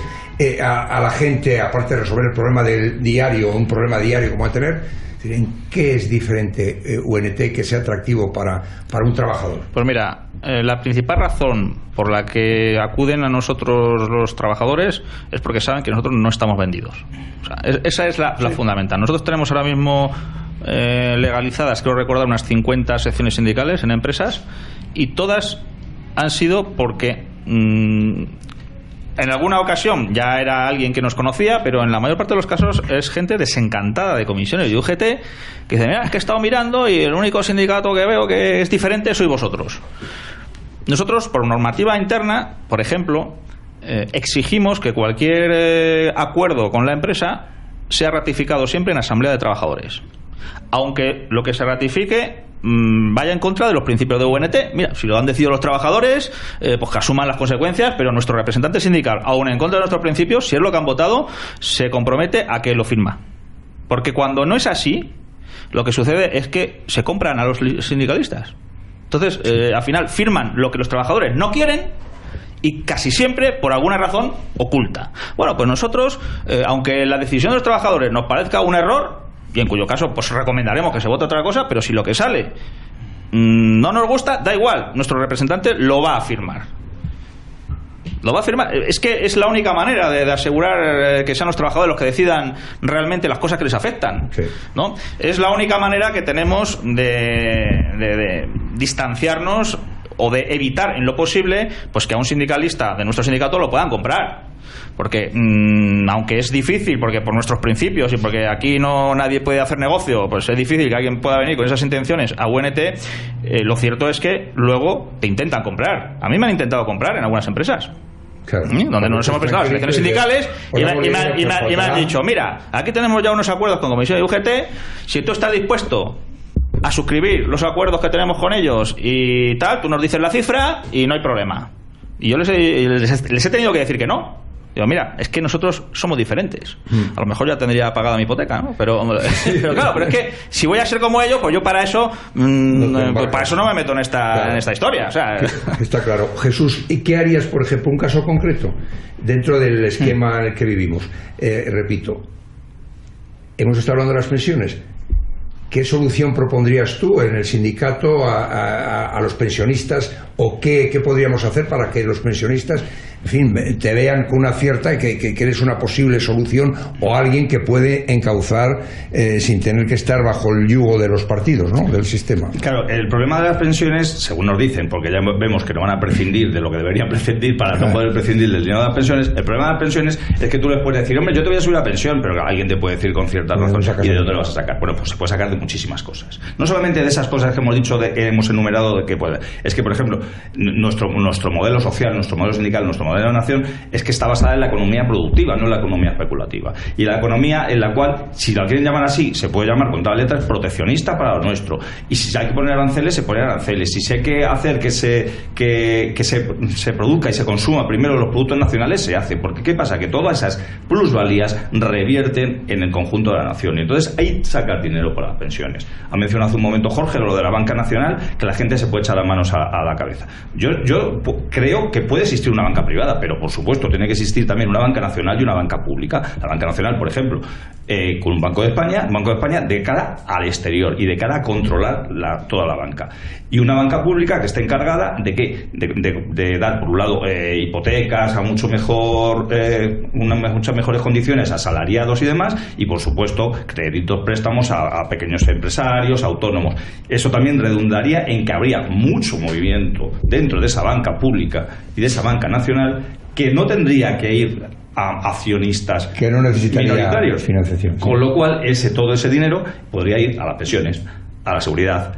a la gente, aparte de resolver el problema del diario, un problema diario como va a tener? ¿En qué es diferente UNT que sea atractivo para un trabajador? Pues mira, la principal razón por la que acuden a nosotros los trabajadores es porque saben que nosotros no estamos vendidos. O sea, esa es la fundamental. Nosotros tenemos ahora mismo legalizadas, creo recordar, unas 50 secciones sindicales en empresas, y todas han sido porque en alguna ocasión ya era alguien que nos conocía, pero en la mayor parte de los casos es gente desencantada de comisiones y UGT, que dice, mira, es que he estado mirando y el único sindicato que veo que es diferente sois vosotros. Nosotros, por normativa interna, por ejemplo, exigimos que cualquier acuerdo con la empresa sea ratificado siempre en asamblea de trabajadores, aunque lo que se ratifique vaya en contra de los principios de UNT. Mira, si lo han decidido los trabajadores, pues que asuman las consecuencias, pero nuestro representante sindical, aún en contra de nuestros principios, si es lo que han votado, se compromete a que lo firma. Porque cuando no es así, lo que sucede es que se compran a los sindicalistas. Entonces, al final firman lo que los trabajadores no quieren, y casi siempre por alguna razón oculta. Bueno, pues nosotros, aunque la decisión de los trabajadores nos parezca un error, y en cuyo caso pues recomendaremos que se vote otra cosa, pero si lo que sale no nos gusta, da igual, nuestro representante lo va a firmar. Lo va a firmar. Es que es la única manera de asegurar que sean los trabajadores los que decidan realmente las cosas que les afectan, sí, ¿no? Es la única manera que tenemos de distanciarnos o de evitar en lo posible pues que a un sindicalista de nuestro sindicato lo puedan comprar. Porque aunque es difícil, porque por nuestros principios y porque aquí nadie puede hacer negocio, pues es difícil que alguien pueda venir con esas intenciones a UNT, lo cierto es que luego te intentan comprar. A mí me han intentado comprar en algunas empresas, claro, donde nos hemos prestado las elecciones sindicales y me han dicho, mira, aquí tenemos ya unos acuerdos con Comisión de UGT, si tú estás dispuesto a suscribir los acuerdos que tenemos con ellos y tal, tú nos dices la cifra y no hay problema. Y yo les he tenido que decir que no. Digo, mira, es que nosotros somos diferentes. A lo mejor ya tendría pagada mi hipoteca, ¿no? Pero claro, pero es que si voy a ser como ellos, pues yo para eso pues para eso no me meto en esta historia. O sea, está claro. Jesús, ¿y qué harías, por ejemplo, un caso concreto dentro del esquema en el que vivimos? Repito, hemos estado hablando de las pensiones. ¿qué solución propondrías tú en el sindicato a los pensionistas? ¿O qué podríamos hacer para que los pensionistas, en fin, te vean con una cierta que eres una posible solución o alguien que puede encauzar sin tener que estar bajo el yugo de los partidos, ¿no?, del sistema? Claro, el problema de las pensiones, según nos dicen, porque ya vemos que no van a prescindir de lo que deberían prescindir para no poder prescindir del dinero de las pensiones, el problema de las pensiones es que tú les puedes decir, hombre, yo te voy a subir la pensión, pero alguien te puede decir con cierta razón, ¿y de dónde lo vas a sacar? Bueno, pues se puede sacar de muchísimas cosas. No solamente de esas cosas que hemos dicho, hemos enumerado, de que puede. Es que, por ejemplo, nuestro modelo social, nuestro modelo sindical, nuestro modelo de nación, es que está basada en la economía productiva, no en la economía especulativa. Y la economía en la cual, si la quieren llamar así, se puede llamar con todas las letras proteccionista para lo nuestro. Y si hay que poner aranceles, se ponen aranceles. Si hay que hacer que se produzca y se consuma primero los productos nacionales, se hace. Porque ¿qué pasa? Que todas esas plusvalías revierten en el conjunto de la nación. Y entonces ahí saca el dinero para las pensiones. Ha mencionado hace un momento Jorge lo de la banca nacional, que la gente se puede echar las manos a la cabeza. Yo creo que puede existir una banca privada, pero por supuesto tiene que existir también una banca nacional y una banca pública. La banca nacional, por ejemplo, con un Banco de España de cara al exterior y de cara a controlar toda la banca. Y una banca pública que esté encargada de ¿qué? De dar, por un lado, hipotecas a muchas mejores condiciones a asalariados y demás, y por supuesto créditos, préstamos a pequeños empresarios, autónomos. Eso también redundaría en que habría mucho movimiento dentro de esa banca pública y de esa banca nacional, que no tendría que ir a accionistas que no necesitaría minoritarios, financiación. Con lo cual todo ese dinero podría ir a las pensiones, a la seguridad,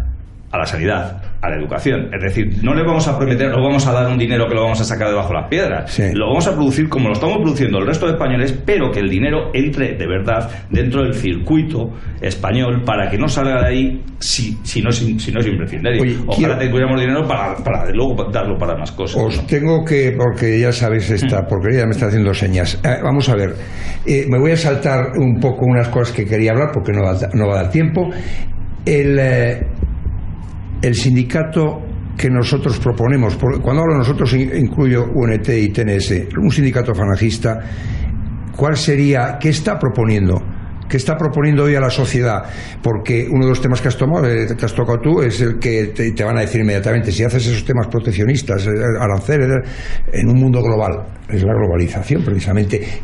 a la sanidad, a la educación. Es decir, no le vamos a prometer, no vamos a dar un dinero que lo vamos a sacar debajo de las piedras. Sí. Lo vamos a producir como lo estamos produciendo el resto de españoles, pero que el dinero entre de verdad dentro del circuito español para que no salga de ahí si no es imprescindible. Oye, ojalá tuviéramos dinero para luego darlo para más cosas. Os tengo que, porque ya sabéis esta porquería, me está haciendo señas. Vamos a ver, me voy a saltar un poco unas cosas que quería hablar porque no va a dar tiempo. El sindicato que nosotros proponemos, cuando hablo de nosotros incluyo UNT y TNS, un sindicato falangista, ¿cuál sería, qué está proponiendo? ¿Qué está proponiendo hoy a la sociedad? Porque uno de los temas que has tocado tú es el que te van a decir inmediatamente, si haces esos temas proteccionistas, aranceles, en un mundo global, es la globalización precisamente.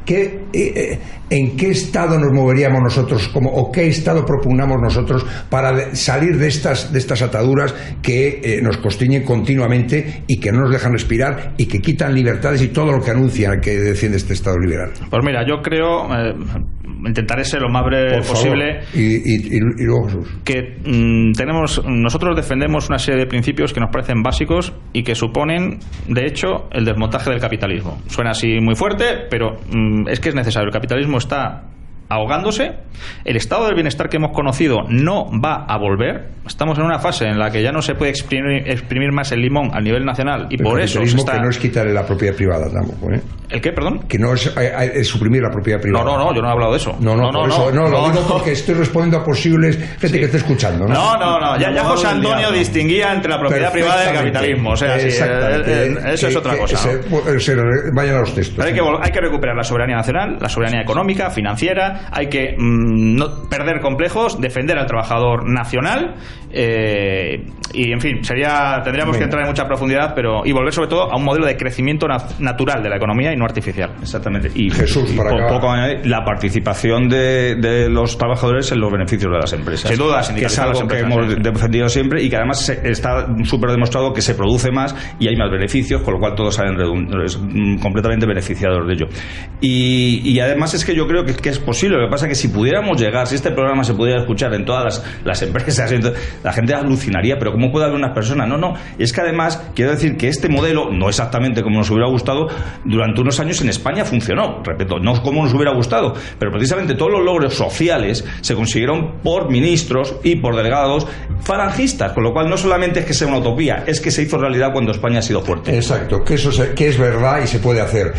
¿En qué estado nos moveríamos nosotros o qué estado propugnamos nosotros para salir de estas ataduras que nos constriñen continuamente y que no nos dejan respirar y que quitan libertades y todo lo que anuncian que defiende este Estado liberal? Pues mira, yo creo, intentaré ser lo más breve posible. Y luego Jesús. Que nosotros defendemos una serie de principios que nos parecen básicos y que suponen, de hecho, el desmontaje del capitalismo. Suena así muy fuerte, pero es que es necesario. El capitalismo está ahogándose, el estado del bienestar que hemos conocido no va a volver. Estamos en una fase en la que ya no se puede exprimir más el limón a nivel nacional y por eso se está... que no es quitarle la propiedad privada tampoco, ¿eh? ¿El qué, perdón? Que no es suprimir la propiedad privada. No, yo no he hablado de eso. No, lo digo porque estoy respondiendo a posibles gente que esté escuchando, ¿no? No. Ya José Antonio distinguía entre la propiedad privada y el capitalismo. O sea, eso es otra cosa, ¿no? Vayan a los textos. Pero hay que recuperar la soberanía nacional, la soberanía económica, financiera. Hay que no perder complejos, defender al trabajador nacional y, en fin, tendríamos que entrar en mucha profundidad, y volver sobre todo a un modelo de crecimiento natural de la economía y no artificial. Exactamente. Y Jesús, poco la participación de los trabajadores en los beneficios de las empresas. Sin duda, que es algo que hemos defendido siempre y que además está súper demostrado que se produce más y hay más beneficios, con lo cual todos salen completamente beneficiados de ello. Y además es que yo creo que es posible. Lo que pasa es que si pudiéramos llegar, si este programa se pudiera escuchar en todas las empresas, la gente alucinaría, pero ¿cómo puede haber unas personas? No, es que además quiero decir que este modelo, no exactamente como nos hubiera gustado, durante unos años en España funcionó, repito, no como nos hubiera gustado, pero precisamente todos los logros sociales se consiguieron por ministros y por delegados falangistas, con lo cual no solamente es que sea una utopía, es que se hizo realidad cuando España ha sido fuerte. Exacto, que es verdad y se puede hacer.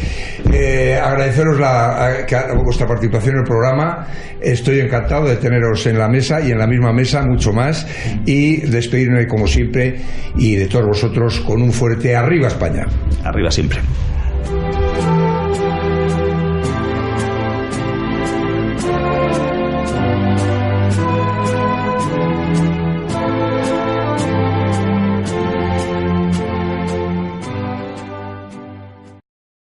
Agradeceros vuestra participación en el programa. Estoy encantado de teneros en la mesa y en la misma mesa mucho más, y despedirme como siempre y de todos vosotros con un fuerte arriba España. Arriba siempre.